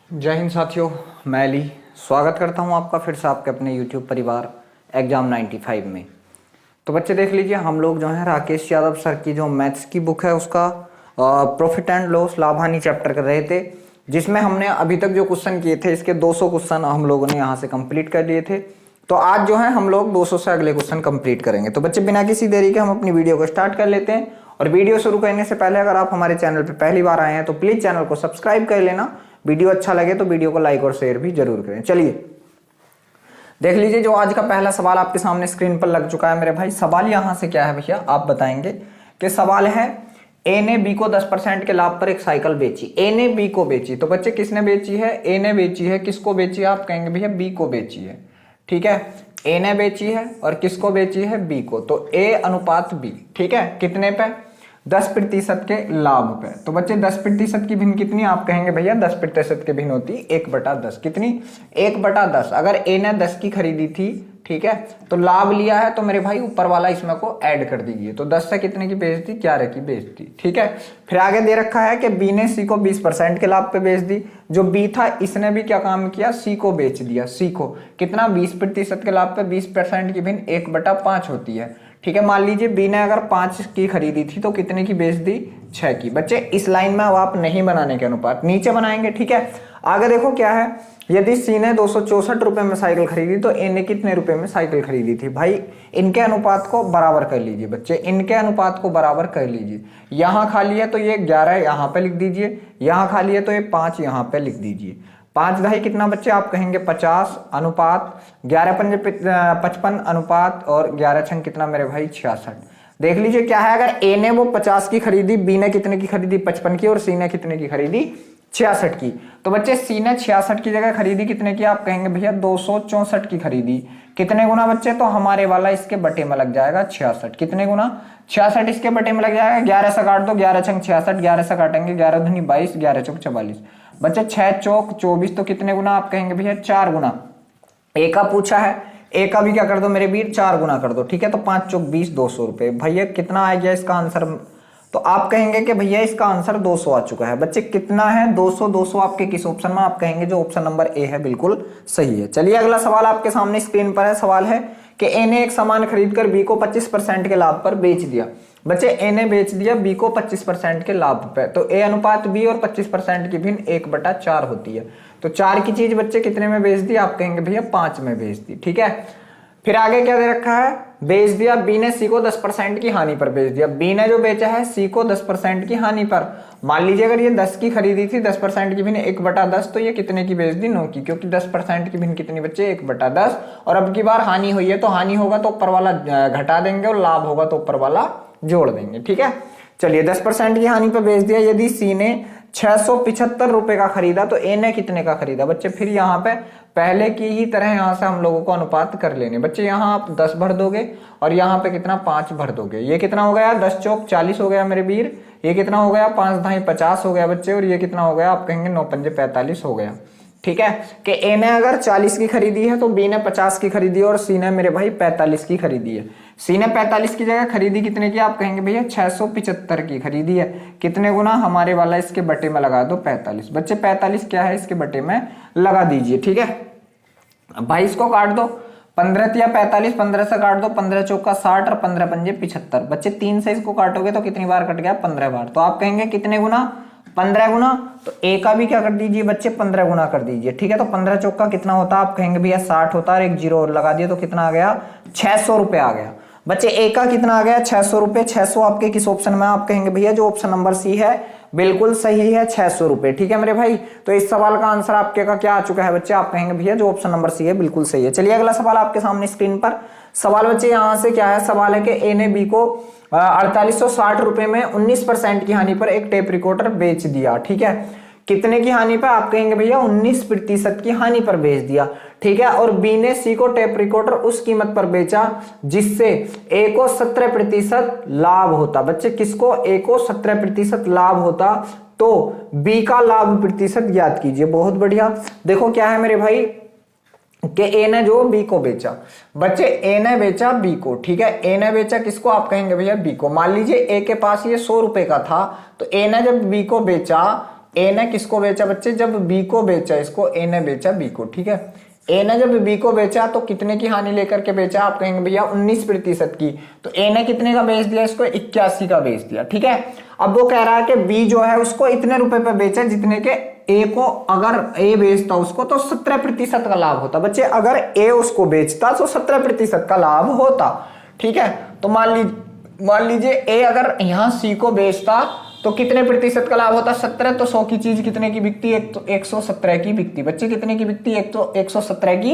जय हिंद साथियों, मैं अली स्वागत करता हूं आपका फिर से आपके अपने YouTube परिवार एग्जाम 95 में। तो बच्चे देख लीजिए, हम लोग जो है राकेश यादव सर की जो मैथ्स की बुक है उसका प्रॉफिट एंड लॉस लाभ हानि चैप्टर कर रहे थे, जिसमें हमने अभी तक जो क्वेश्चन किए थे इसके 200 क्वेश्चन हम लोगों ने यहाँ से कंप्लीट कर लिए थे। तो आज जो है हम लोग 200 से अगले क्वेश्चन कंप्लीट करेंगे। तो बच्चे बिना किसी देरी के हम अपनी वीडियो को स्टार्ट कर लेते हैं। और वीडियो शुरू करने से पहले अगर आप हमारे चैनल पर पहली बार आए हैं तो प्लीज चैनल को सब्सक्राइब कर लेना। वीडियो अच्छा लगे तो वीडियो को लाइक और शेयर भी जरूर करें। चलिए देख लीजिए, जो आज का पहला सवाल आपके सामने स्क्रीन पर लग चुका है मेरे भाई। सवाल यहां से क्या है भैया, आप बताएंगे कि सवाल है ए ने बी को 10% के लाभ पर एक साइकिल बेची। ए ने बी को बेची, तो बच्चे किसने बेची है? ए ने बेची है। किसको बेची है? आप कहेंगे भैया बी को बेची है। ठीक है, ए ने बेची है और किसको बेची है? बी को। तो ए अनुपात बी, ठीक है, कितने पे? 10% के लाभ पे। तो बच्चे 10% की भिन्न कितनी? आप कहेंगे भैया 10% की भिन्न होती 1/10। कितनी? 1/10। अगर ए ने 10 की खरीदी थी, ठीक है, तो लाभ लिया है, तो मेरे भाई ऊपर वाला इसमें को ऐड कर दीजिए। तो 10 से कितने की बेच दी? 11 की बेच दी। ठीक है, फिर आगे दे रखा है कि बी ने सी को 20% के लाभ पे बेच दी। जो बी था इसने भी क्या काम किया? सी को बेच दिया। सी को कितना? 20% के लाभ पे 20% की भिन्न 1/5 होती है। ठीक है, मान लीजिए बी ने अगर 5 की खरीदी थी तो कितने की बेच दी? 6 की। बच्चे इस लाइन में अब आप नहीं बनाने के अनुपात, नीचे बनाएंगे। ठीक है, आगे देखो क्या है। यदि सी ने 264 रुपए में साइकिल खरीदी तो ए ने कितने रुपए में साइकिल खरीदी थी? भाई इनके अनुपात को बराबर कर लीजिए बच्चे, इनके अनुपात को बराबर कर लीजिए। यहां खाली है तो ये 11 यहां पे लिख दीजिए, यहां खाली है तो ये 5 यहां पे लिख दीजिए। 5 दही कितना बच्चे? आप कहेंगे 50 अनुपात 11 पंजे 55 अनुपात और 11 छंग कितना मेरे भाई? 66। देख लीजिए क्या है, अगर ए ने वो 50 की खरीदी, बी ने कितने की खरीदी? 55 की, और सी ने कितने की खरीदी? 66 की। तो बच्चे सी ने 66 की जगह खरीदी कितने की? आप कहेंगे भैया 264 की खरीदी। कितने गुना बच्चे? तो हमारे वाला इसके बटे में लग जाएगा 66। कितने गुना? 66 इसके बटे में लग जाएगा। 11 से काट दो, 11 छंग 66, 11 से काटेंगे 11 दूनी 22, 11 चौक 44। बच्चे 6 चौक 24, तो कितने गुना? आप कहेंगे भैया 4 गुना। ए का पूछा है, ए का भी क्या कर दो मेरे वीर? 4 गुना कर दो। ठीक है, तो 5 चौक 20, 200 रुपए। भैया कितना आ गया इसका आंसर? तो आप कहेंगे कि भैया इसका आंसर 200 आ चुका है। बच्चे कितना है? 200। 200 आपके किस ऑप्शन में? आप कहेंगे जो ऑप्शन नंबर ए है बिल्कुल सही है। चलिए अगला सवाल आपके सामने स्क्रीन पर है। सवाल है कि ए ने एक सामान खरीदकर बी को 25% के लाभ पर बेच दिया। बच्चे ए ने बेच दिया बी को 25% के लाभ पे, तो ए अनुपात बी और 25% की भिन्न 1/4 होती है। तो 4 की चीज बच्चे कितने में बेच दी? आप कहेंगे भैया 5 में बेच दी। ठीक है, फिर आगे क्या दे रखा है? बेच दिया बी ने सी को 10% की हानि पर बेच दिया। बी ने जो बेचा है सी को 10% की हानि पर। मान लीजिए अगर ये 10 की खरीदी थी, 10% की भिन्न 1/10, तो ये कितने की बेच दी? 9 की, क्योंकि 10% की भिन्न कितनी बच्चे? 1/10। और अब की बार हानि हुई है तो हानि होगा तो ऊपर वाला घटा देंगे और लाभ होगा तो ऊपर वाला जोड़ देंगे। ठीक है, चलिए 10% की हानि पर बेच दिया। यदि सी ने 675 रुपए का खरीदा तो ए ने कितने का खरीदा? बच्चे फिर यहाँ पे पहले की ही तरह यहां से हम लोगों को अनुपात कर लेने। बच्चे यहाँ आप 10 भर दोगे और यहाँ पे कितना? 5 भर दोगे। ये कितना हो गया? 10 चौक 40 हो गया मेरे वीर। ये कितना हो गया? 5 दाई 50 हो गया बच्चे। और ये कितना हो गया? आप कहेंगे 9 पंजे 45 हो गया। ठीक है, कि ए ने अगर 40 की खरीदी है तो बी ने 50 की खरीदी है और सी ने मेरे भाई 45 की खरीदी है। सी ने 45 की जगह खरीदी कितने की? आप कहेंगे भैया 675 की खरीदी है। कितने गुना? हमारे वाला इसके बटे में लगा दो 45। बच्चे 45 क्या है? इसके बटे में लगा दीजिए। ठीक है, भाई इसको काट दो। 15 या 45, 15 से काट दो, 15 चौका 60 और 15 पंजे 75। बच्चे 3 से इसको काटोगे तो कितनी बार कट गया? 15 बार। तो आप कहेंगे कितने गुना? 15 गुना। तो ए का भी क्या कर दीजिए बच्चे? 15 गुना कर दीजिए। ठीक है, तो 15 चौका कितना होता है? आप कहेंगे भैया 60 होता है और एक जीरो और लगा दिया तो कितना आ गया? 600 रुपए आ गया। बच्चे ए का कितना आ गया? 600 रुपए। 600 आपके किस ऑप्शन में? आप कहेंगे भैया जो ऑप्शन नंबर सी है बिल्कुल सही है, 600 रुपए। ठीक है मेरे भाई, तो इस सवाल का आंसर आपके का क्या आ चुका है बच्चे? आप कहेंगे भैया जो ऑप्शन नंबर सी है बिल्कुल सही है। चलिए अगला सवाल आपके सामने स्क्रीन पर। सवाल बच्चे यहां से क्या है? सवाल है कि ए ने बी को 4860 रुपए में 19% की हानि पर एक टेप रिकॉर्डर बेच दिया। ठीक है, कितने की हानि पर? आप कहेंगे भैया 19% की हानि पर बेच दिया। ठीक है, और बी ने सी को टेप रिकॉर्डर उस कीमत पर बेचा जिससे ए को 17% लाभ होता। बच्चे किसको? ए को 17% लाभ होता। तो बी का लाभ प्रतिशत ज्ञात कीजिए। बहुत बढ़िया, देखो क्या है मेरे भाई कि ए ने जो बी को बेचा। बच्चे ए ने बेचा बी को। ठीक है, ए ने बेचा किसको? आप कहेंगे भैया बी को। मान लीजिए ए के पास ये 100 रुपए का था, तो ए ने जब बी को बेचा ए ने किसको बेचा बच्चे, जब बी को बेचा, इसको ए ने बेचा बी को, ठीक है। ए ने जब बी को बेचा तो कितने की हानि लेकर के बेचा, आप कहेंगे भैया 19% की। तो ए ने कितने का बेच दिया, इसको 81 का बेच दिया, ठीक है। अब वो कह रहा है कि बी जो है उसको इतने रुपए पे बेचा जितने के ए को, अगर ए बेचता उसको तो 17% का लाभ होता। बच्चे अगर ए उसको बेचता तो 17% का लाभ होता, ठीक है। तो मान लीजिए ए अगर यहाँ सी को बेचता तो कितने प्रतिशत का लाभ होता, 17। तो 100 की चीज कितने की बिकती, 117 की बिकती। बच्चे कितने की बिकती, 117 की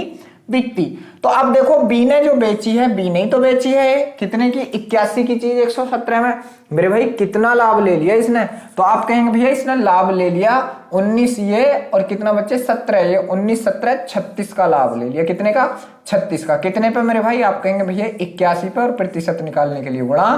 बिकती। तो अब देखो बी ने जो बेची है, बी ने तो बेची है कितने की, 81 की चीज 117 में। मेरे भाई कितना लाभ ले लिया इसने, तो आप कहेंगे भैया इसने लाभ ले लिया 19 ये और कितना बच्चे 17, ये 19 17 36 का लाभ ले लिया। कितने का, 36 का। कितने पे मेरे भाई, आप कहेंगे भैया 81 पे, और प्रतिशत निकालने के लिए गुणा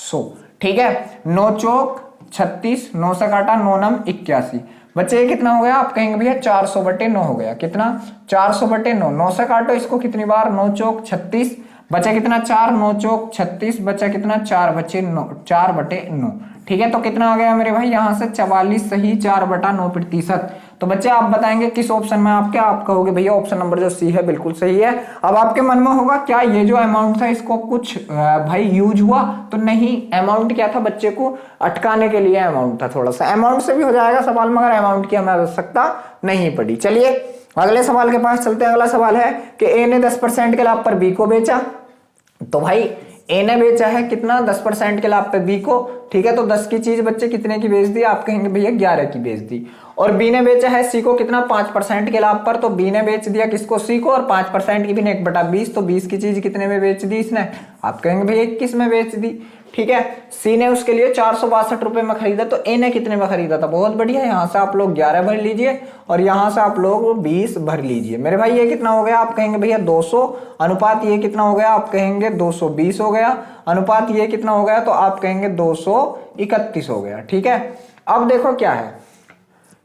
100, ठीक है। 9 चौक 36, 9 से काटा 9 नम 81। बच्चे ये कितना हो गया, आप कहेंगे भैया 400/9 हो गया। कितना, 400/9। 9 से काटो इसको कितनी बार, 9 चौक 36, बचा कितना 4, 9 चौक 36, बचा कितना 4 बचे 9, 4/9, ठीक है। तो कितना आ गया मेरे भाई यहाँ से 44 सही 4/9%। तो बच्चे आप बताएंगे किस ऑप्शन में आपके, आप कहोगे भैया ऑप्शन नंबर जो सी है बिल्कुल सही है। अब आपके मन में होगा क्या ये जो अमाउंट था इसको कुछ भाई यूज हुआ, तो नहीं। अमाउंट क्या था, बच्चे को अटकाने के लिए अमाउंट था, थोड़ा सा अमाउंट से भी हो जाएगा सवाल, मगर अमाउंट की हमें आवश्यकता नहीं पड़ी। चलिए अगले सवाल के पास चलते हैं। अगला सवाल है कि ए ने 10% के लाभ पर बी को बेचा। तो भाई ए ने बेचा है कितना, 10% के लाभ पे बी को, ठीक है। तो 10 की चीज बच्चे कितने की बेच दी, आप कहेंगे भैया 11 की बेच दी। और बी ने बेचा है सी को कितना, 5% के लाभ पर। तो बी ने बेच दिया किसको, सी को, और 5% की भी 1/20। तो 20 की चीज कितने में बेच दी इसने, आप कहेंगे भैया 21 में बेच दी, ठीक है। सी ने उसके लिए 462 रुपए में खरीदा, तो ए ने कितने में खरीदा था, बहुत बढ़िया। यहाँ से आप लोग 11 भर लीजिए और यहाँ से आप लोग 20 भर लीजिए। मेरे भाई ये कितना हो गया, आप कहेंगे भैया 200, अनुपात ये कितना हो गया, आप कहेंगे 220 हो गया, अनुपात ये कितना हो गया, तो आप कहेंगे 231 हो गया, ठीक है। अब देखो क्या है,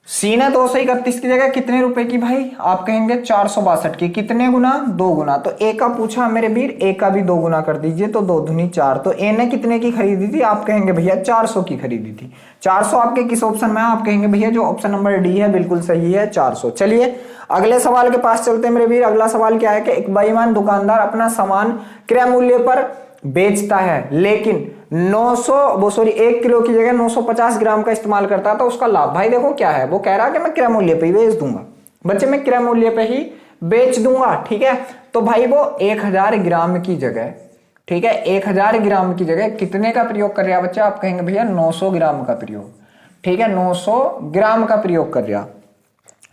सी ने 231 की जगह कितने रुपए की भाई, आप कहेंगे 462 की। कितने गुना, 2 गुना। तो ए का पूछा मेरे वीर, ए का भी 2 गुना कर दीजिए, तो 2 दूनी 4। तो ए ने कितने की खरीदी थी, आप कहेंगे भैया 400 की खरीदी थी। 400 आपके किस ऑप्शन में है, आप कहेंगे भैया जो ऑप्शन नंबर डी है बिल्कुल सही है, 400। चलिए अगले सवाल के पास चलते हैं मेरे वीर। अगला सवाल क्या है कि एक बेईमान दुकानदार अपना सामान क्रय मूल्य पर बेचता है, लेकिन 1 किलो की जगह 950 ग्राम का इस्तेमाल करता है, तो उसका लाभ भाई देखो क्या है। वो कह रहा है कि मैं क्रय मूल्य पे ही बेच दूंगा, बच्चे मैं क्रय मूल्य पे ही बेच दूंगा, ठीक है। तो भाई वो 1000 ग्राम की जगह, ठीक है, 1000 ग्राम की जगह कितने का प्रयोग कर रहा है बच्चे, आप कहेंगे भैया 900 ग्राम का प्रयोग, ठीक है, 900 ग्राम का प्रयोग कर रहा,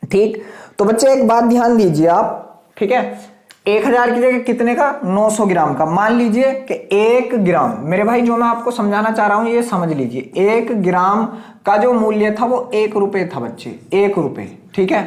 ठीक। तो बच्चे एक बात ध्यान दीजिए आप, ठीक है, 1000 की जगह कितने का, 900 ग्राम का। मान लीजिए कि 1 ग्राम, मेरे भाई जो मैं आपको समझाना चाह रहा हूं ये समझ लीजिए, 1 ग्राम का जो मूल्य था वो 1 रुपए था बच्चे, 1 रुपए, ठीक है,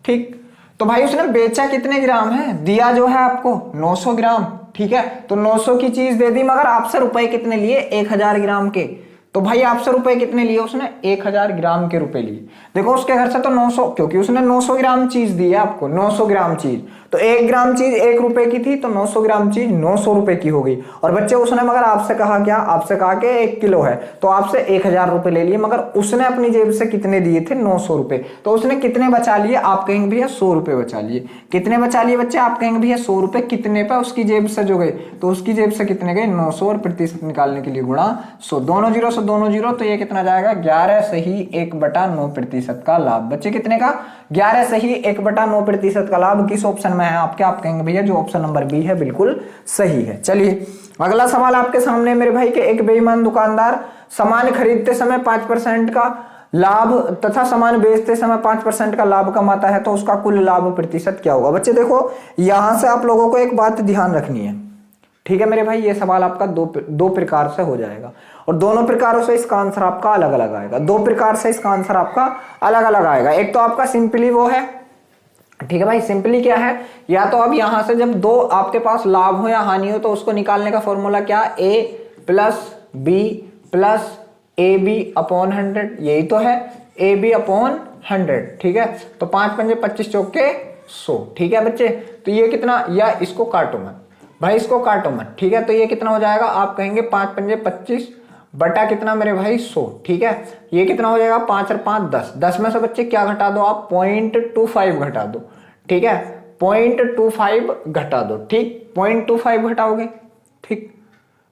ठीक। तो भाई उसने बेचा कितने ग्राम है, दिया जो है आपको 900 ग्राम, ठीक है। तो 900 की चीज दे दी, मगर आपसे रुपए कितने लिए, 1000 ग्राम के। तो भाई आपसे रुपए कितने लिए उसने, 1000 ग्राम के रुपए लिए। देखो उसके घर से तो 900, क्योंकि उसने 900 ग्राम चीज दी है आपको, 900 ग्राम चीज। तो 1 ग्राम चीज 1 रुपए की थी, तो 900 ग्राम चीज 900 रुपए की हो गई। और बच्चे उसने मगर आपसे कहा क्या, आपसे कहा कि 1 किलो है, तो आपसे 1000 रुपए ले लिए, मगर उसने अपनी जेब से कितने दिए थे, 900 रुपए। तो उसने कितने बचा लिए, आप कहेंगे भैया 100 रुपए बचा लिए। कितने बचा लिए बच्चे, आप कहेंगे भैया 100 रुपए। कितने पे, उसकी जेब से जो गए, तो उसकी जेब से कितने गए, 900, और प्रतिशत निकालने के लिए गुणा 100। दोनों जीरो से दोनों जीरो, तो ये कितना जाएगा, 11 सही 1/9% का लाभ। बच्चे कितने का, 11 सही 1/9% का लाभ किस ऑप्शन में है आपके, आप कहेंगे भैया जो ऑप्शन नंबर बी है बिल्कुल सही है। चलिए अगला सवाल आपके सामने मेरे भाई के, एक बेईमान दुकानदार सामान खरीदते समय 5% का लाभ तथा सामान बेचते समय 5% का लाभ कमाता है, तो उसका कुल लाभ प्रतिशत क्या होगा। बच्चे देखो यहां से आप लोगों को एक बात ध्यान रखनी है, ठीक है मेरे भाई, ये सवाल आपका दो प्रकार से हो जाएगा, और दोनों प्रकारों से इसका आंसर आपका अलग अलग आएगा। 2 प्रकार से इसका आंसर आपका अलग अलग आएगा। एक तो आपका सिंपली वो है, ठीक है भाई, सिंपली क्या है, या तो अब यहां से जब 2 आपके पास लाभ हो या हानि हो, तो उसको निकालने का फॉर्मूला क्या, A + B + AB/100, यही तो है, AB/100, ठीक है। तो 5 पंजे 25 चौके 100, ठीक है बच्चे। तो ये कितना, या इसको काटो मत भाई, इसको काटो मत, ठीक है। तो ये कितना हो जाएगा, आप कहेंगे 5 पंजे 25 बटा कितना मेरे भाई 100, ठीक है। ये कितना हो जाएगा 5 और 5 10, 10 में से बच्चे क्या घटा दो आप 0.25 घटा दो, ठीक है 0.25 घटा दो, ठीक 0.25 घटाओगे, ठीक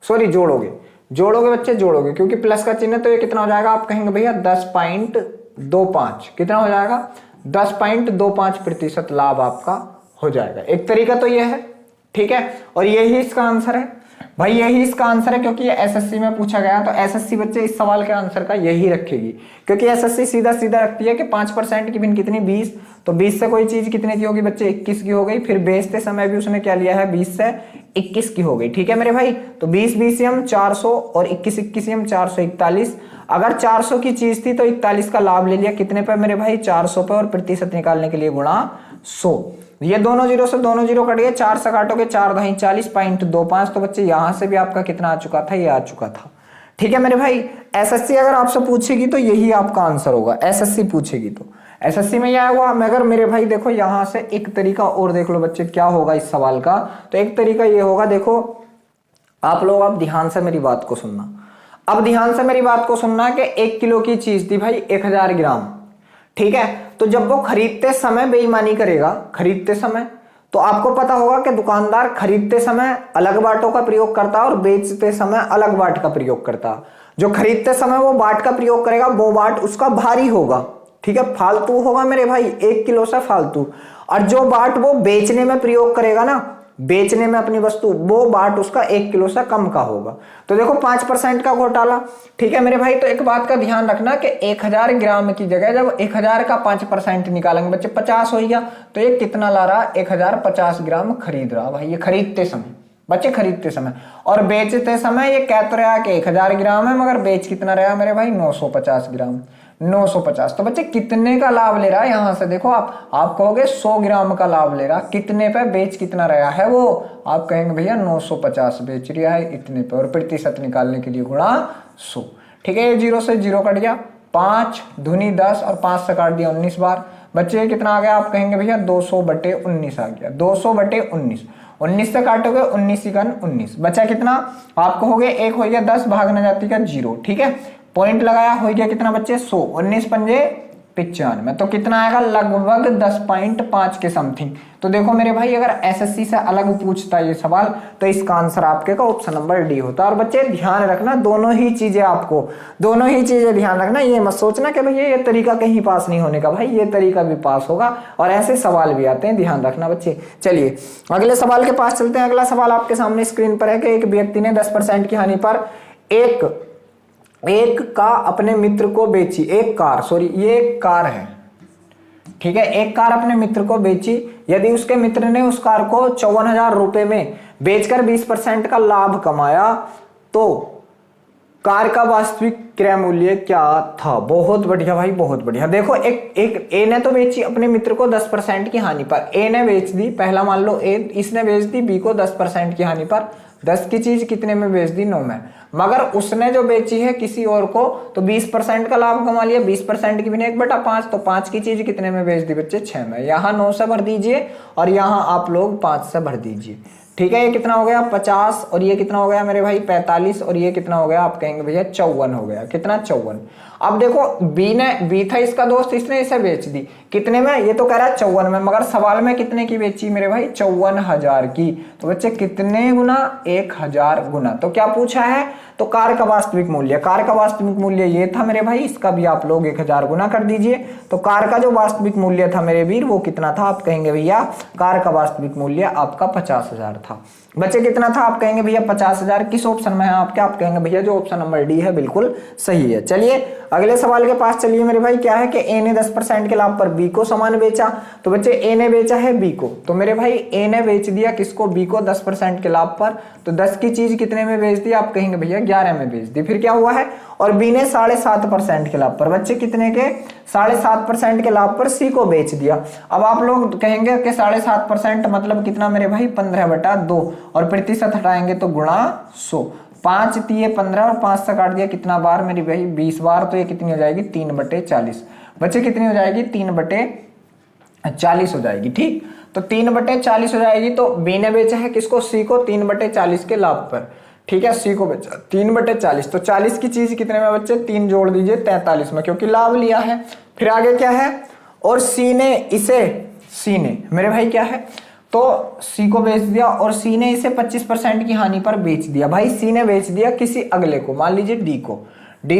सॉरी जोड़ोगे बच्चे जोड़ोगे, क्योंकि प्लस का चिन्ह है तो ये कितना हो जाएगा आप कहेंगे भैया 10.25, कितना हो जाएगा 10.25% लाभ आपका हो जाएगा। एक तरीका तो ये है, ठीक है, और यही इसका आंसर है भाई, यही इसका आंसर है, क्योंकि ये एसएससी में पूछा गया तो एसएससी बच्चे इस सवाल के आंसर का यही रखेगी, क्योंकि एसएससी सीधा सीधा रखती है कि 5% की भिन्न कितनी 20, तो 20 से कोई चीज कितने की होगी बच्चे 21 की हो गई, फिर बेचते समय भी उसने क्या लिया है 20 से 21 की हो गई, ठीक है मेरे भाई। तो 20 20 400 और 21 21 441, अगर 400 की चीज थी तो 41 का लाभ ले लिया कितने पे मेरे भाई 400 पे, और प्रतिशत निकालने के लिए गुणा 100, ये दोनों जीरो से दोनों जीरो कट गए, 4 से काटोगे 4 दही 40.25, तो बच्चे यहां से भी आपका कितना आ चुका था, ये आ चुका था, ठीक है मेरे भाई। एसएससी अगर आपसे पूछेगी तो यही आपका आंसर होगा, एसएससी पूछेगी तो एसएससी में यह हुआ। मगर मेरे भाई देखो यहां से एक तरीका और देख लो बच्चे क्या होगा इस सवाल का, तो एक तरीका ये होगा, देखो आप लोग अब ध्यान से मेरी बात को सुनना, अब ध्यान से मेरी बात को सुनना कि 1 किलो की चीज थी भाई 1000 ग्राम, ठीक है। तो जब वो खरीदते समय बेईमानी करेगा, खरीदते समय, तो आपको पता होगा कि दुकानदार खरीदते समय अलग बाटों का प्रयोग करता है और बेचते समय अलग बाट का प्रयोग करता है। जो खरीदते समय वो बाट का प्रयोग करेगा वो बाट उसका भारी होगा, ठीक है, फालतू होगा मेरे भाई 1 किलो से फालतू, और जो बाट वो बेचने में प्रयोग करेगा ना, बेचने में अपनी वस्तु, वो बाट उसका 1 किलो से कम का होगा। तो देखो 5% का घोटाला, ठीक है मेरे भाई। तो एक बात का ध्यान रखना कि 1000 ग्राम की जगह जब 1000 का 5% निकालेंगे बच्चे 50 हो गया, तो ये कितना ला रहा 1050 ग्राम खरीद रहा भाई, ये खरीदते समय बच्चे, खरीदते समय, और बेचते समय ये कह तो रहा कि 1000 ग्राम है, मगर बेच कितना रहा मेरे भाई 950 ग्राम, 950। तो बच्चे कितने का लाभ ले रहा है, यहां से देखो आप कहोगे 100 ग्राम का लाभ ले रहा, कितने पे, बेच कितना रहा है वो, आप कहेंगे भैया 950 बेच रहा है इतने पे, और प्रतिशत निकालने के लिए गुणा 100, ठीक है। ये 0 से 0 कट गया, 5 दूनी 10 और 5 से काट दिया 19 बार, बच्चे कितना आ गया, आप कहेंगे भैया 200/19 आ गया, 200/19, 19 से काटोगे 19 × 19 बचा कितना, आप कहोगे 1 हो गया 10 भागना जाती का 0, ठीक है, पॉइंट लगाया हो गया कितना बच्चे 100, 19 पंजे 95, तो कितना आएगा लगभग 10.5 के समथिंग। तो देखो मेरे भाई अगर एसएससी से अलग पूछता ये सवाल तो इसका आंसर आपके का ऑप्शन नंबर डी होता। और बच्चे ध्यान रखना दोनों ही चीजें ध्यान रखना, ये मत सोचना कि भैया ये तरीका कहीं पास नहीं होने का, भाई ये तरीका भी पास होगा और ऐसे सवाल भी आते हैं, ध्यान रखना बच्चे। चलिए अगले सवाल के पास चलते हैं। अगला सवाल आपके सामने स्क्रीन पर है कि एक व्यक्ति ने 10% की हानि पर एक का अपने मित्र को बेची, ये एक कार है, ठीक है, एक कार अपने मित्र को बेची, यदि उसके मित्र ने उस कार को 54,000 रुपए में बेचकर 20% का लाभ कमाया तो कार का वास्तविक क्रय मूल्य क्या था। बहुत बढ़िया भाई, बहुत बढ़िया। देखो एक ए ने तो बेची अपने मित्र को 10% की हानि पर, ए ने बेच दी, पहला मान लो ए, इसने बेच दी बी को 10% की हानि पर, 10 की चीज कितने में बेच दी 9 में, मगर उसने जो बेची है किसी और को तो 20% का लाभ कमा लिया, 20% की भी 1/5, तो 5 की चीज कितने में बेच दी बच्चे 6 में, यहाँ 9 से भर दीजिए और यहाँ आप लोग 5 से भर दीजिए, ठीक है। ये कितना हो गया 50 और ये कितना हो गया मेरे भाई 45 और ये कितना हो गया आप कहेंगे भैया 54 हो गया, कितना 54। अब देखो बी था इसका दोस्त, इसने इसे बेच दी कितने में, ये तो कह रहा है 54 में, मगर सवाल में कितने की बेची मेरे भाई 54,000 की, तो बच्चे कितने गुना 1000 गुना। तो क्या पूछा है, तो कार का वास्तविक मूल्य ये था मेरे भाई, इसका भी आप लोग 1000 गुना कर दीजिए। तो कार का जो वास्तविक मूल्य था मेरे वीर वो कितना था, आप कहेंगे भैया कार का वास्तविक मूल्य आपका 50,000 था। बच्चे कितना था, आप कहेंगे भैया 50,000। किस ऑप्शन में है आपके, आप कहेंगे भैया जो ऑप्शन नंबर डी है बिल्कुल सही है। चलिए अगले सवाल के पास चलिए मेरे भाई। क्या है कि ए ने 10% के लाभ पर बी को सामान बेचा, तो बच्चे ए ने बेचा है बी को, तो मेरे भाई ए ने बेच दिया किसको, बी को 10% के लाभ पर, तो 10 की चीज कितने में बेच दी, आप कहेंगे भैया 11 में बेच दी। फिर क्या हुआ है, और बी ने 7.5% के लाभ पर, बच्चे कितने के 7.5% के लाभ पर सी को बेच दिया। अब आप लोग कहेंगे कि 7.5% मतलब कितना मेरे भाई 15/2, और प्रतिशत हटाएंगे तो गुणा 100, 5 तिये 15 और 5 से काट दिया कितना बार मेरी भाई 20 बार, तो ये कितनी हो जाएगी 3/40। बच्चे कितनी हो जाएगी 3/40 हो जाएगी, ठीक। तो 3/40 हो जाएगी, तो बी ने बेचा है किसको, सी को 3/40 के लाभ पर, ठीक है, सी को बेचा 3/40, तो 40 की चीज कितने में बच्चे 3 जोड़ दीजिए 43 में, क्योंकि लाभ लिया है। फिर आगे क्या है, और सी ने मेरे भाई क्या है, तो सी को बेच दिया और सी ने इसे 25% की हानि पर बेच दिया। भाई सी ने बेच दिया किसी अगले को, मान लीजिए डी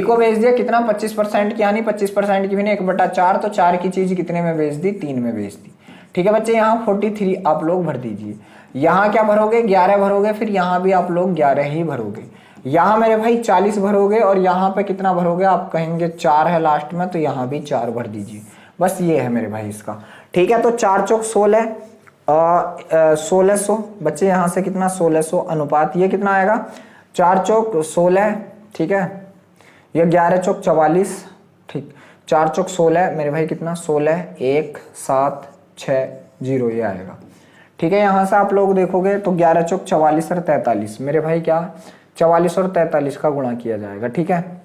को बेच दिया कितना 25% की हानि, 25% की भी नहीं 1/4, तो 4 की चीज कितने में बेच दी 3 में बेच दी। ठीक है बच्चे, यहाँ 43 आप लोग भर दीजिए। यहाँ क्या भरोगे 11 भरोगे, फिर यहाँ भी आप लोग 11 ही भरोगे। यहाँ मेरे भाई 40 भरोगे और यहाँ पे कितना भरोगे, आप कहेंगे 4 है लास्ट में, तो यहाँ भी 4 भर दीजिए। बस ये है मेरे भाई इसका। ठीक है, तो 4 चौक 16, 1600 बच्चे, यहाँ से कितना 1600 अनुपात ये कितना आएगा 4 चौक 16। ठीक है, ये 11 चौक 44। ठीक, 4 चौक 16 मेरे भाई कितना 16, 1 7 6 0 ये आएगा। ठीक है, यहाँ से आप लोग देखोगे तो 11 चौक 44 और 43 मेरे भाई क्या 44 और 43 का गुणा किया जाएगा। ठीक है,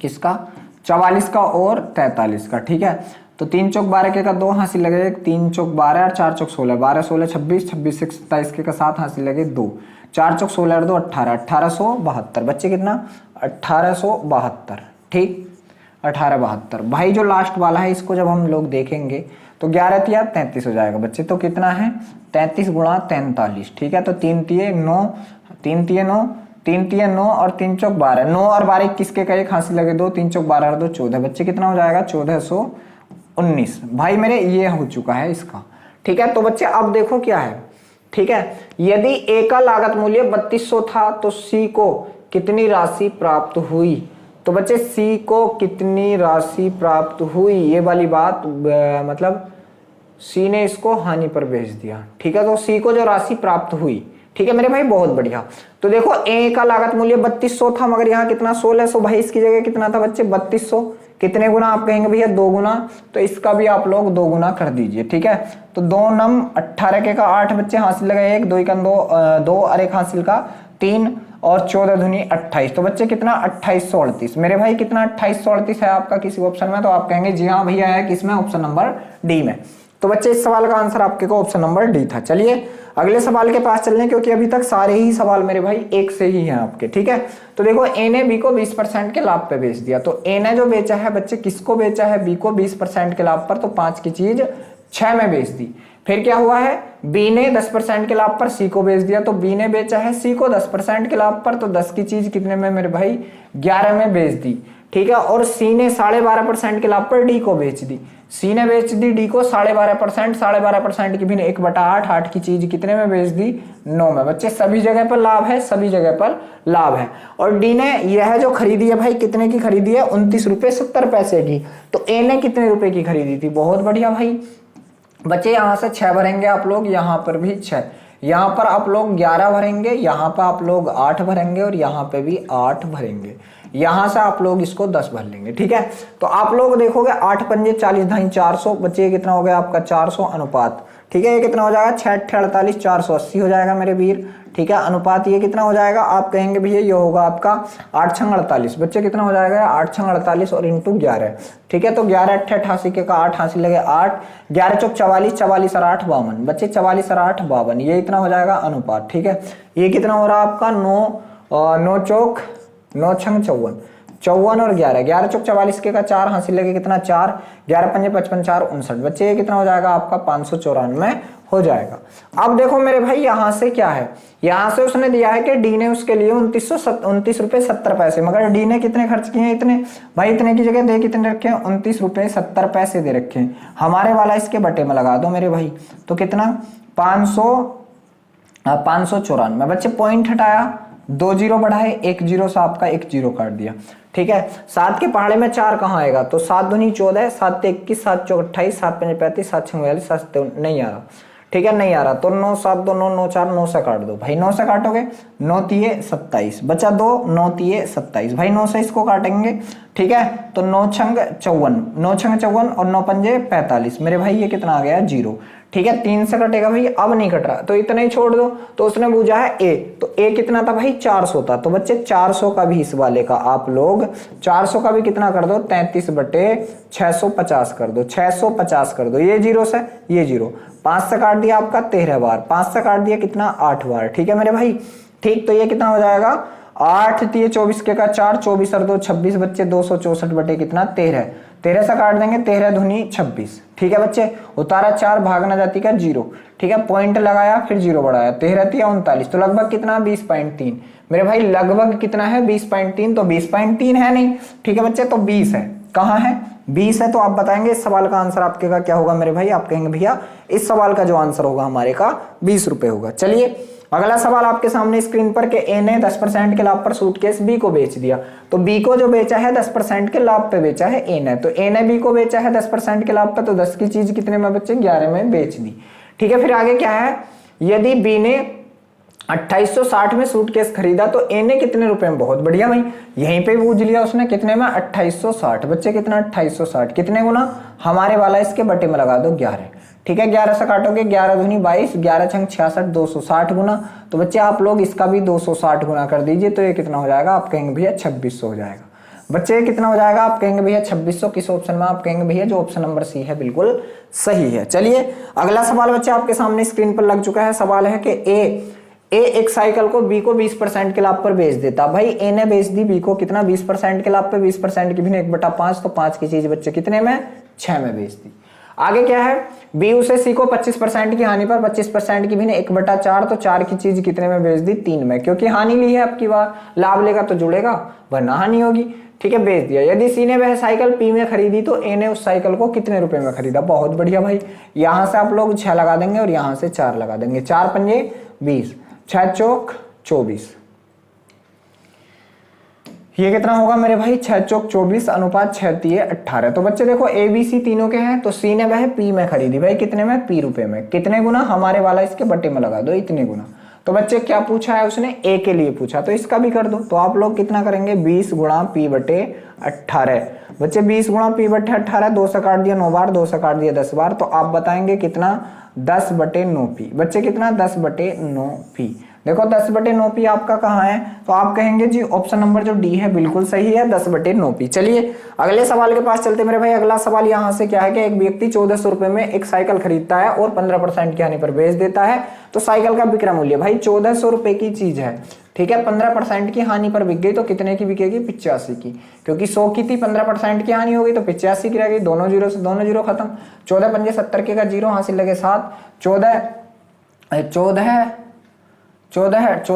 किसका 44 का और 43 का। ठीक है, तो 3 चौक 12 के का 2 हासिल लगे, 3 चौक 12 और 4 चौक 16, 12 16 26, 26 27 के का 7 हासिल लगे 2, 4 चौक 16 और 2 18, 1872 बच्चे कितना 1872। ठीक, 1872। भाई जो लास्ट वाला है इसको जब हम लोग देखेंगे तो 11 तिया 33 हो जाएगा बच्चे, तो कितना है 33 गुणा 43। ठीक है, तो 3 तिये 9, 3 तिये 9, 3 तिये 9 और 3 चौक 12, 9 और 12 21 के का एक हासिल लगे 2, 3 चौक 12 और 2 14 बच्चे कितना हो जाएगा 1419। भाई मेरे ये हो चुका है इसका। ठीक है, तो बच्चे अब देखो क्या है। ठीक है, यदि ए का लागत मूल्य 3200 था तो सी को कितनी राशि प्राप्त हुई, तो बच्चे सी को कितनी राशि प्राप्त हुई, ये वाली बात मतलब सी ने इसको हानि पर बेच दिया। ठीक है, तो सी को जो राशि प्राप्त हुई। ठीक है मेरे भाई, बहुत बढ़िया। तो देखो ए का लागत मूल्य 3200 था, मगर यहाँ कितना 1600, भाई इसकी जगह कितना था बच्चे 3200, कितने गुना आप कहेंगे भैया 2 गुना, तो इसका भी आप लोग 2 गुना कर दीजिए। ठीक है, तो 2 नम 18 के का 8 बच्चे हासिल लगे 1, 2 का 2 और 1 हासिल का 3 और 14 दूनी 28, तो बच्चे कितना 2838। मेरे भाई कितना 2838 है आपका किसी ऑप्शन में, तो आप कहेंगे जी हाँ भैया है किसमें, ऑप्शन नंबर डी में। तो बच्चे इस सवाल का आंसर आपके को ऑप्शन नंबर डी था। चलिए अगले सवाल के पास चलने, क्योंकि अभी तक सारे ही सवाल मेरे भाई एक से ही हैं आपके। ठीक है, तो देखो ए ने बी को 20% के लाभ पे बेच दिया, तो ए ने जो बेचा है बच्चे किसको बेचा है, बी को 20% के लाभ पर, तो 5 की चीज 6 में बेच दी। फिर क्या हुआ है, बी ने 10% के लाभ पर सी को बेच दिया, तो बी ने बेचा है सी को 10% के लाभ पर, तो 10 की चीज कितने में मेरे भाई 11 में बेच दी। ठीक है, और सी ने 12.5% के लाभ पर डी को बेच दी, सी ने बेच दी डी को 12.5%, 12.5% की भी 1/8, 8 की चीज कितने में बेच दी 9 में। बच्चे सभी जगह पर लाभ है, सभी जगह पर लाभ है। और डी ने यह जो खरीदी है भाई कितने की खरीदी है 29 रुपए 70 पैसे की, तो ए ने कितने रुपए की खरीदी थी, बहुत बढ़िया भाई। बच्चे यहाँ से 6 भरेंगे आप लोग, यहाँ पर भी 6, यहाँ पर आप लोग 11 भरेंगे, यहाँ पर आप लोग 8 भरेंगे और यहाँ पे भी 8 भरेंगे, यहाँ से आप लोग इसको 10 भर लेंगे। ठीक है, तो आप लोग देखोगे 8 पंजे 40 धाई 400, बच्चे ये कितना हो गया आपका 400 अनुपात। ठीक है, ये कितना हो जाएगा 6 8 48 480 हो जाएगा मेरे वीर। ठीक है, अनुपात ये कितना हो जाएगा, आप कहेंगे भैया ये होगा आपका 8 6 48, बच्चे कितना हो जाएगा 8 6 48 और इंटू 11। ठीक है, तो 11 8 88 के का 8 हासिल लगे 8, 11 चौक 44, 44 और 8 52 बच्चे 44 और 8 52, ये इतना हो जाएगा अनुपात। ठीक है, ये कितना हो रहा है आपका 9 चौक 9 छंग 54, 54 और 11, 11 चौक 44 के का 4 हासिल लगे कितना 4, 11 पंजे 55 4 59 बच्चे ये कितना हो जाएगा आपका 594 हो जाएगा। अब देखो मेरे भाई यहाँ से क्या है, यहाँ से उसने दिया है कि डी ने उसके लिए 29 रुपए 70 पैसे, मगर डी ने कितने खर्च किए हैं इतने, भाई इतने की जगह दे कितने रखे हैं 29 रुपए 70 पैसे दे रखे हैं, हमारे वाला इसके बटे में लगा दो मेरे भाई, तो कितना 594 बच्चे, पॉइंट हटाया 2 जीरो बढ़ाए, 1 जीरो से आपका 1 जीरो काट दिया। ठीक है, 7 के पहाड़े में 4 कहाँ आएगा, तो 7 दूनी 14, 7 21, 7 चौक 28, 7 पंजे 35, 7 छः 42, 7 नहीं आ रहा। ठीक है, नहीं आ रहा, तो 9 7 2 9 9 4 9 से काट दो भाई, 9 से काटोगे 9 तिये 27 बचा 2, 9 तिये 27 भाई, 9 से इसको काटेंगे। ठीक है, तो 9 छंग 54, 9 छंग 54 और 9 पंजे 45 मेरे भाई ये कितना आ गया 0। ठीक है, 3 से कटेगा भाई, अब नहीं कट रहा तो इतना ही छोड़ दो, तो उसने पूछा है ए, तो ए कितना था भाई 400 था, तो बच्चे 400 का भी इस वाले का आप लोग 400 का भी कितना कर दो 33/650 कर दो, 650 कर दो, ये 0 से ये 0, 5 से काट दिया आपका 13 बार, 5 से काट दिया कितना 8 बार। ठीक है मेरे भाई, ठीक, तो ये कितना हो जाएगा 8 3 24 के का 4, 24 और 2 26 बच्चे 264 बटे कितना 13, 13 से काट देंगे 13 दूनी 26। ठीक है बच्चे, उतारा 4 भागना जाति का 0। ठीक है, पॉइंट लगाया फिर 0 बढ़ाया, 13 तिया 39, तो लगभग कितना 20.3। मेरे भाई लगभग कितना है 20.3, तो 20.3 है नहीं। ठीक है बच्चे, तो 20 है, कहाँ है 20 है, तो आप बताएंगे इस सवाल का आंसर आपके का क्या होगा मेरे भाई। आप कहेंगे भैया इस सवाल का जो आंसर होगा हमारे का 20 रुपए होगा। चलिए अगला सवाल आपके सामने स्क्रीन पर के ए ने 10% के लाभ पर सूटकेस बी को बेच दिया। तो बी को जो बेचा है 10% के लाभ पे बेचा है ए ने, तो ए ने बी को बेचा है 10% के लाभ पे, तो 10 की चीज कितने में बच्चे 11 में बेच दी। ठीक है, फिर आगे क्या है, यदि बी ने 2860 में सूटकेस खरीदा तो ए ने कितने रुपए में, बहुत बढ़िया भाई, यहीं पे पूछ लिया उसने कितने में 2860। बच्चे कितना 2860 कितने गुना, हमारे वाला इसके बटे में लगा दो 11। ठीक है, 11 से काटोगे 11 दूनी 22, 11 छंग 66, 260 गुना। तो बच्चे आप लोग इसका भी 260 गुना कर दीजिए, तो ये कितना हो जाएगा, आप कहेंगे भैया 2600 हो जाएगा। बच्चे ये कितना हो जाएगा, आप कहेंगे भैया 2600, किस ऑप्शन में, आप कहेंगे भैया जो ऑप्शन नंबर सी है बिल्कुल सही है। चलिए अगला सवाल बच्चे आपके सामने स्क्रीन पर लग चुका है। सवाल है कि ए एक साइकिल को बी को 20% के लाभ पर बेच देता। भाई ए ने बेच दी बी को कितना 20% के लाभ पे, 20% की भी 1/5, तो 5 की चीज बच्चे कितने में 6 में बेच दी। आगे क्या है, बी उसे सी को 25% की हानि पर 25% की भी 1/4, तो 4 की चीज कितने में बेच दी 3 में, क्योंकि हानि ली है अब की बार, लाभ लेगा तो जुड़ेगा वरना हानि होगी। ठीक है, बेच दिया। यदि सी ने वह साइकिल पी में खरीदी तो ए ने उस साइकिल को कितने रुपए में खरीदा, बहुत बढ़िया भाई, यहां से आप लोग 6 लगा देंगे और यहां से 4 लगा देंगे, 4 पंजे 20, 6 चौक 24, ये कितना होगा मेरे भाई 6 चौक 24 अनुपात 6 तिये 18। तो बच्चे देखो ए बी सी तीनों के हैं, तो सी ने वह पी में खरीदी, भाई कितने में पी रुपए में, कितने गुना, हमारे वाला इसके बटे में लगा दो इतने गुना। तो बच्चे क्या पूछा है उसने, ए के लिए पूछा, तो इसका भी कर दो। तो आप लोग कितना करेंगे 20 गुणा पी बटे 18। बच्चे 20 गुणा पी बटे 18, 2 से काट दिया 9 बार, 2 से काट दिया 10 बार, तो आप बताएंगे कितना 10 बटे 9 पी। बच्चे कितना 10 बटे 9 पी। देखो 10 बटे 9 पी आपका कहाँ है, तो आप कहेंगे जी ऑप्शन नंबर जो डी है बिल्कुल सही है, 10 बटे 9 पी। चलिए अगले सवाल के पास चलते मेरे भाई। अगला सवाल यहाँ से क्या है कि एक व्यक्ति 1400 रुपए में एक साइकिल खरीदता है और 15% की हानि पर बेच देता है, तो साइकिल का विक्रय मूल्य भाई 1400 रुपए की चीज है। ठीक है, 15% की हानि पर बिक गई तो कितने की बिकेगी 85 की, क्योंकि 100 की थी, 15% की हानि हो गई तो 85 की रह गई, दोनों जीरो से दोनों जीरो खत्म, 14 पंजे 70 के का जीरो हासिल लगे 7, 14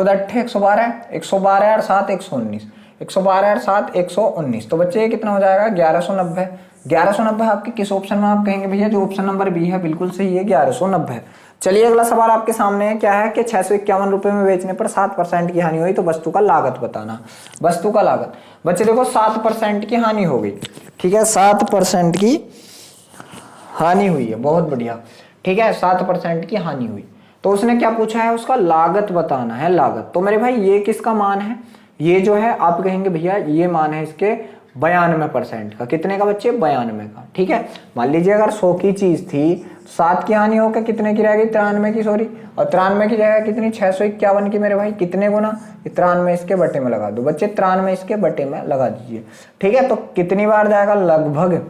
अट्ठे 112, 112 और 7 119, 112 और 7 119। तो बच्चे ये कितना हो जाएगा 1190। 1190 आपके किस ऑप्शन में, आप कहेंगे भैया जो ऑप्शन नंबर बी है बिल्कुल सही है, 1190। चलिए अगला सवाल आपके सामने है, क्या है कि 651 रुपए में बेचने पर 7% की हानि हुई, तो वस्तु का लागत बताना। वस्तु का लागत बच्चे देखो 7% की हानि हो गई। ठीक है, 7% की हानि हुई है, बहुत बढ़िया। ठीक है, 7% की हानि हुई, तो उसने क्या पूछा है, उसका लागत बताना है, लागत। तो मेरे भाई ये किसका मान है, ये जो है आप कहेंगे भैया ये मान है इसके 92% का, कितने का बच्चे 92 का। ठीक है, मान लीजिए अगर 100 की चीज थी, 7 की हानि होकर कितने की रह गई 93 की, सॉरी, और 93 की जगह कितनी 651 की मेरे भाई, कितने गुना 93 इसके बटे में लगा दो बच्चे, 93 इसके बटे में लगा दीजिए। ठीक है, तो कितनी बार जाएगा, लगभग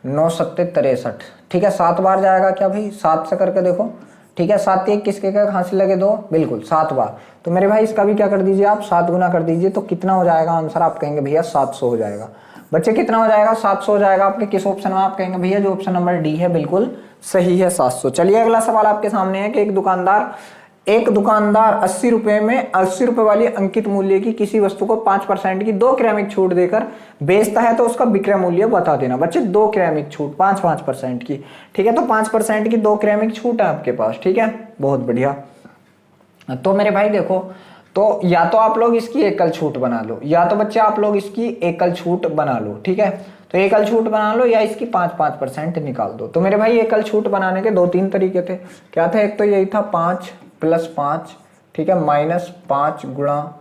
9 7 63। ठीक है, 7 बार जाएगा क्या भाई, 7 से करके देखो। ठीक है, 7 1 किसके का हासिल लगे 2, बिल्कुल 7 बार। तो मेरे भाई इसका भी क्या कर दीजिए आप 7 गुना कर दीजिए, तो कितना हो जाएगा आंसर, आप कहेंगे भैया 700 हो जाएगा। बच्चे कितना हो जाएगा 700 हो जाएगा आपके किस ऑप्शन में, आप कहेंगे भैया जो ऑप्शन नंबर डी है बिल्कुल सही है, 700। चलिए अगला सवाल आपके सामने है कि एक दुकानदार 80 रुपए में 80 रुपए वाली अंकित मूल्य की किसी वस्तु को 5% की 2 क्रमिक छूट देकर बेचता है, तो उसका विक्रय मूल्य बता देना। बच्चे 2 क्रमिक छूट 5% की। ठीक है, तो 5% की 2 क्रमिक छूट है आपके पास। ठीक है, बहुत बढ़िया। तो मेरे भाई देखो, तो या तो आप लोग इसकी एकल छूट बना लो, या तो बच्चे आप लोग इसकी एकल छूट बना लो। ठीक है, तो एकल छूट बना लो या इसकी 5% निकाल दो। तो मेरे भाई एकल छूट बनाने के 2-3 तरीके थे। क्या थे, एक तो यही था 5 + 5, ठीक है, -5 गुणा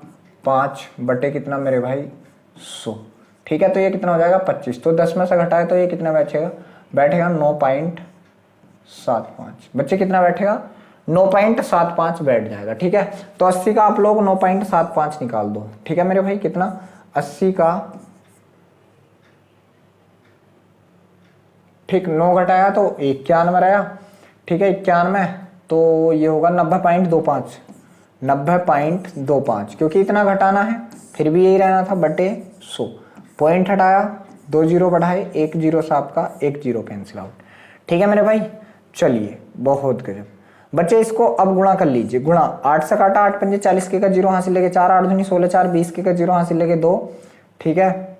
5 बटे कितना मेरे भाई 100। ठीक है, तो ये कितना हो जाएगा 25। तो 10 में से घटाए तो ये कितना बैठेगा 9.75। बच्चे कितना बैठेगा 9.75 बैठ जाएगा। ठीक है, तो 80 का आप लोग 9.75 निकाल दो। ठीक है मेरे भाई, कितना 80 का, ठीक 9 घटाया तो 91 रहा। ठीक है, 91 तो ये होगा 90.25। 90.25, क्योंकि इतना घटाना है फिर भी यही रहना था बटे 100। पॉइंट हटाया, 2 जीरो बढ़ाए, 1 जीरो से आपका 1 जीरो कैंसिल आउट। ठीक है मेरे भाई, चलिए बहुत गजब। बच्चे इसको अब गुणा कर लीजिए, गुणा 8 से काटा 8 पंजे 40 के का जीरो हासिल लेके 4, 8 दूनी 16, 4 20 के का जीरो हासिल लेके 2। ठीक है,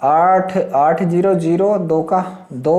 8 8 0 0 2 का 2,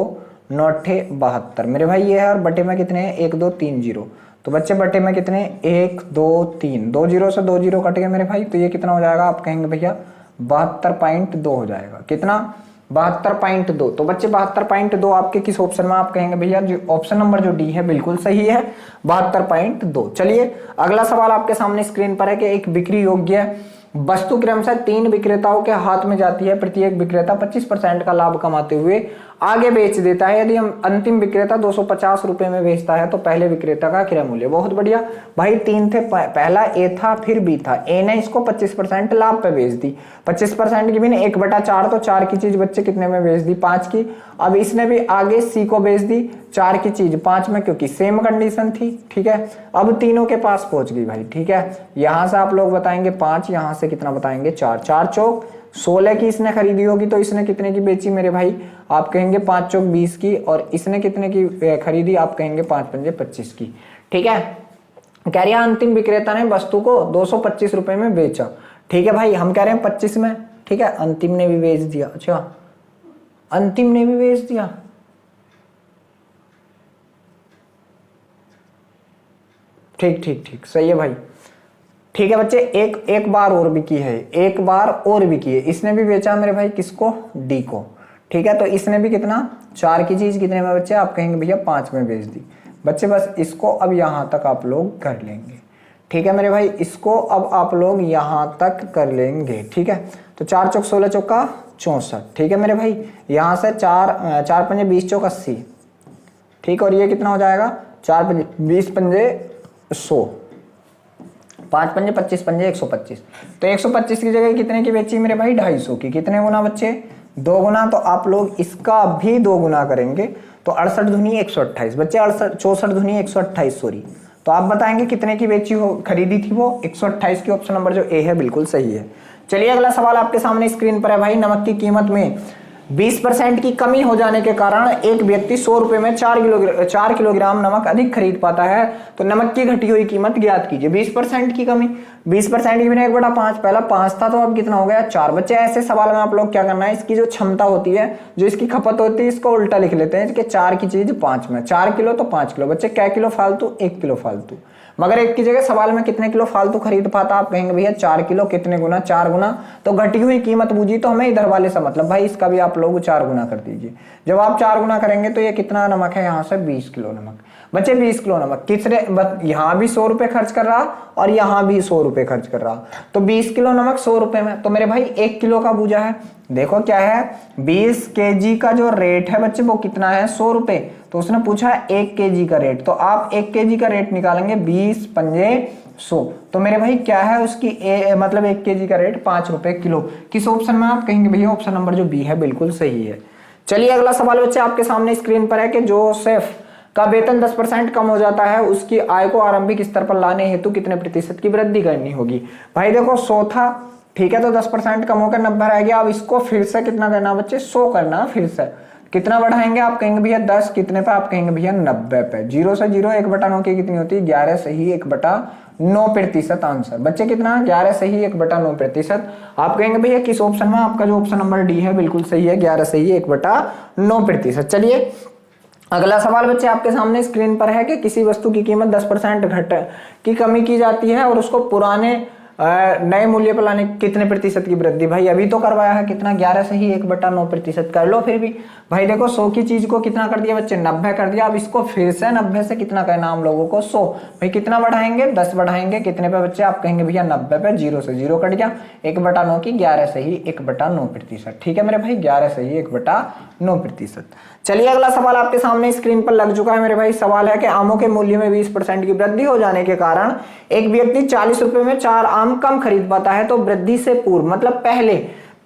9 72 मेरे भाई ये है। और बटे में कितने हैं, 1 2 3 जीरो। तो बच्चे बटे में कितने, 1 2 3, 2 जीरो से 2 जीरो कट गए मेरे भाई। तो ये कितना हो जाएगा, आप कहेंगे भैया 72.2 हो जाएगा। कितना, 72.2। तो बच्चे 72.2 आपके किस ऑप्शन में, आप कहेंगे भैया जो ऑप्शन नंबर जो डी है बिल्कुल सही है, 72.2। चलिए अगला सवाल आपके सामने स्क्रीन पर है कि एक बिक्री योग्य वस्तु क्रमशः 3 विक्रेताओं के हाथ में जाती है। प्रत्येक विक्रेता 25% का लाभ कमाते हुए आगे बेच देता है। यदि हम अंतिम विक्रेता 250 रुपए में बेचता है तो पहले विक्रेता का क्रय मूल्य। बहुत बढ़िया भाई, 3 थे, पहला ए था फिर बी था। ए ने इसको 25% लाभ पे बेच दी, 25% की भी नहीं, 1/4, तो 4 की चीज बच्चे कितने में बेच दी, 5 की। अब इसने भी आगे सी को बेच दी 4 की चीज 5 में, क्योंकि सेम कंडीशन थी। ठीक है, अब तीनों के पास पहुंच गई भाई। ठीक है, यहां से आप लोग बताएंगे 5, यहां से कितना बताएंगे 4, 4 चौक 16 की इसने खरीदी होगी, तो इसने कितने की बेची मेरे भाई, आप कहेंगे 5 चौक 20 की। और इसने कितने की खरीदी, आप कहेंगे 5 पंजे 25 की। ठीक है, कह रही है अंतिम विक्रेता ने वस्तु को 225 रुपए में बेचा। ठीक है भाई, हम कह रहे हैं 25 में। ठीक है, अंतिम ने भी बेच दिया। अच्छा, अंतिम ने भी बेच दिया, ठीक ठीक ठीक, सही है भाई। ठीक है बच्चे, एक बार और भी की है, एक बार और भी की है। इसने भी बेचा मेरे भाई किसको, डी को। ठीक है, तो इसने भी कितना, 4 की चीज कितने में बच्चे, आप कहेंगे भैया 5 में बेच दी। बच्चे बस इसको अब यहां तक आप लोग कर लेंगे। ठीक है मेरे भाई, इसको अब आप लोग यहां तक कर लेंगे। ठीक है, तो 4 चौक 16 चौका 64। ठीक है मेरे भाई, यहां से 4 पंजे 20 चौक 80। ठीक, और ये कितना हो जाएगा, 4 पंजे 20 पंजे 100, 5 पंजे 25 पंजे 125। तो 125 की जगह कितने की बेची मेरे भाई, 250 की। कितने गुना बच्चे, 2 गुना। तो आप लोग इसका भी 2 गुना करेंगे तो 68 दूनी 128 बच्चे, 64 दूनी 128 सॉरी। तो आप बताएंगे कितने की बेची हो, खरीदी थी वो 128 की। ऑप्शन नंबर जो ए है बिल्कुल सही है। चलिए अगला सवाल आपके सामने स्क्रीन पर है भाई। नमक की कीमत में 20% की कमी हो जाने के कारण एक व्यक्ति 100 रुपए में 4 किलोग्राम नमक अधिक खरीद पाता है, तो नमक की घटी हुई कीमत ज्ञात कीजिए। 20% की कमी, 20% की भी 1/5, पहला 5 था तो अब कितना हो गया 4। बच्चे ऐसे सवाल में आप लोग क्या करना है, इसकी जो क्षमता होती है, जो इसकी खपत होती है, इसको उल्टा लिख लेते हैं कि 4 की चीज 5 में, 4 किलो तो 5 किलो। बच्चे क्या किलो फालतू, 1 किलो फालतू। मगर एक की जगह सवाल में कितने किलो फालतू खरीद पाता, आप कहेंगे भैया 4 किलो। कितने गुना, 4 गुना। तो घटी हुई कीमत बूझी, तो हमें इधर वाले से मतलब भाई इसका भी आप लोग 4 गुना कर दीजिए। जब आप 4 गुना करेंगे तो ये कितना नमक है, यहाँ से 20 किलो नमक। बच्चे 20 किलो नमक किसने, यहाँ भी 100 रुपए खर्च कर रहा और यहाँ भी 100 रुपए खर्च कर रहा, तो 20 किलो नमक 100 रुपए में। तो मेरे भाई 1 किलो का बूझा है, देखो क्या है, 20 केजी का जो रेट है बच्चे वो कितना है, 100 रुपए। तो उसने पूछा 1 केजी का रेट, तो आप 1 केजी का रेट निकालेंगे 20 पंजे 100। तो मेरे भाई क्या है उसकी मतलब 1 केजी का रेट 5 रुपए किलो। किस ऑप्शन में, आप कहेंगे भैया ऑप्शन नंबर जो बी है बिल्कुल सही है। चलिए अगला सवाल बच्चे आपके सामने स्क्रीन पर है कि जोसेफ का वेतन 10% कम हो जाता है, उसकी आय को आरंभिक स्तर पर लाने हेतु कितने प्रतिशत की वृद्धि करनी होगी। भाई देखो 100 था, ठीक है, तो 10% कम होकर 90 रह गया। अब इसको फिर से कितना करना बच्चे, 100 करना। फिर से कितना बढ़ाएंगे, आप कहेंगे भैया 10 कितने पे, आप कहेंगे भैया 90 पे। 0 से 0 1/9 की कितनी होती है, 11 सही 1/9% आंसर। बच्चे कितना, 11 सही 1/9%। आप कहेंगे भैया किस ऑप्शन में, आपका जो ऑप्शन नंबर डी है बिल्कुल सही है, 11 सही 1/9%। चलिए अगला सवाल बच्चे आपके सामने स्क्रीन पर है कि किसी वस्तु की कीमत 10% घट की कमी की जाती है और उसको पुराने नए मूल्य पर लाने कितने प्रतिशत की वृद्धि। भाई अभी तो करवाया है कितना, 11 से ही 1/9% कर लो। फिर भी भाई देखो 100 की चीज को कितना कर दिया बच्चे, 90 कर दिया। अब इसको फिर से 90 से कितना करना हम लोगों को, 100। भाई कितना बढ़ाएंगे, 10 बढ़ाएंगे। कितने पे बच्चे, आप कहेंगे भैया 90 पे। 0 से 0 कट गया, 1/9 की 11 से ही 1/9%। ठीक है मेरे भाई, 11 से ही 1/9%। चलिए अगला सवाल आपके सामने स्क्रीन पर लग चुका है मेरे भाई। सवाल है कि आमों के मूल्य में 20% की वृद्धि हो जाने के कारण एक व्यक्ति 40 रुपए में 4 आम कम खरीद पाता है, तो वृद्धि से पूर्व मतलब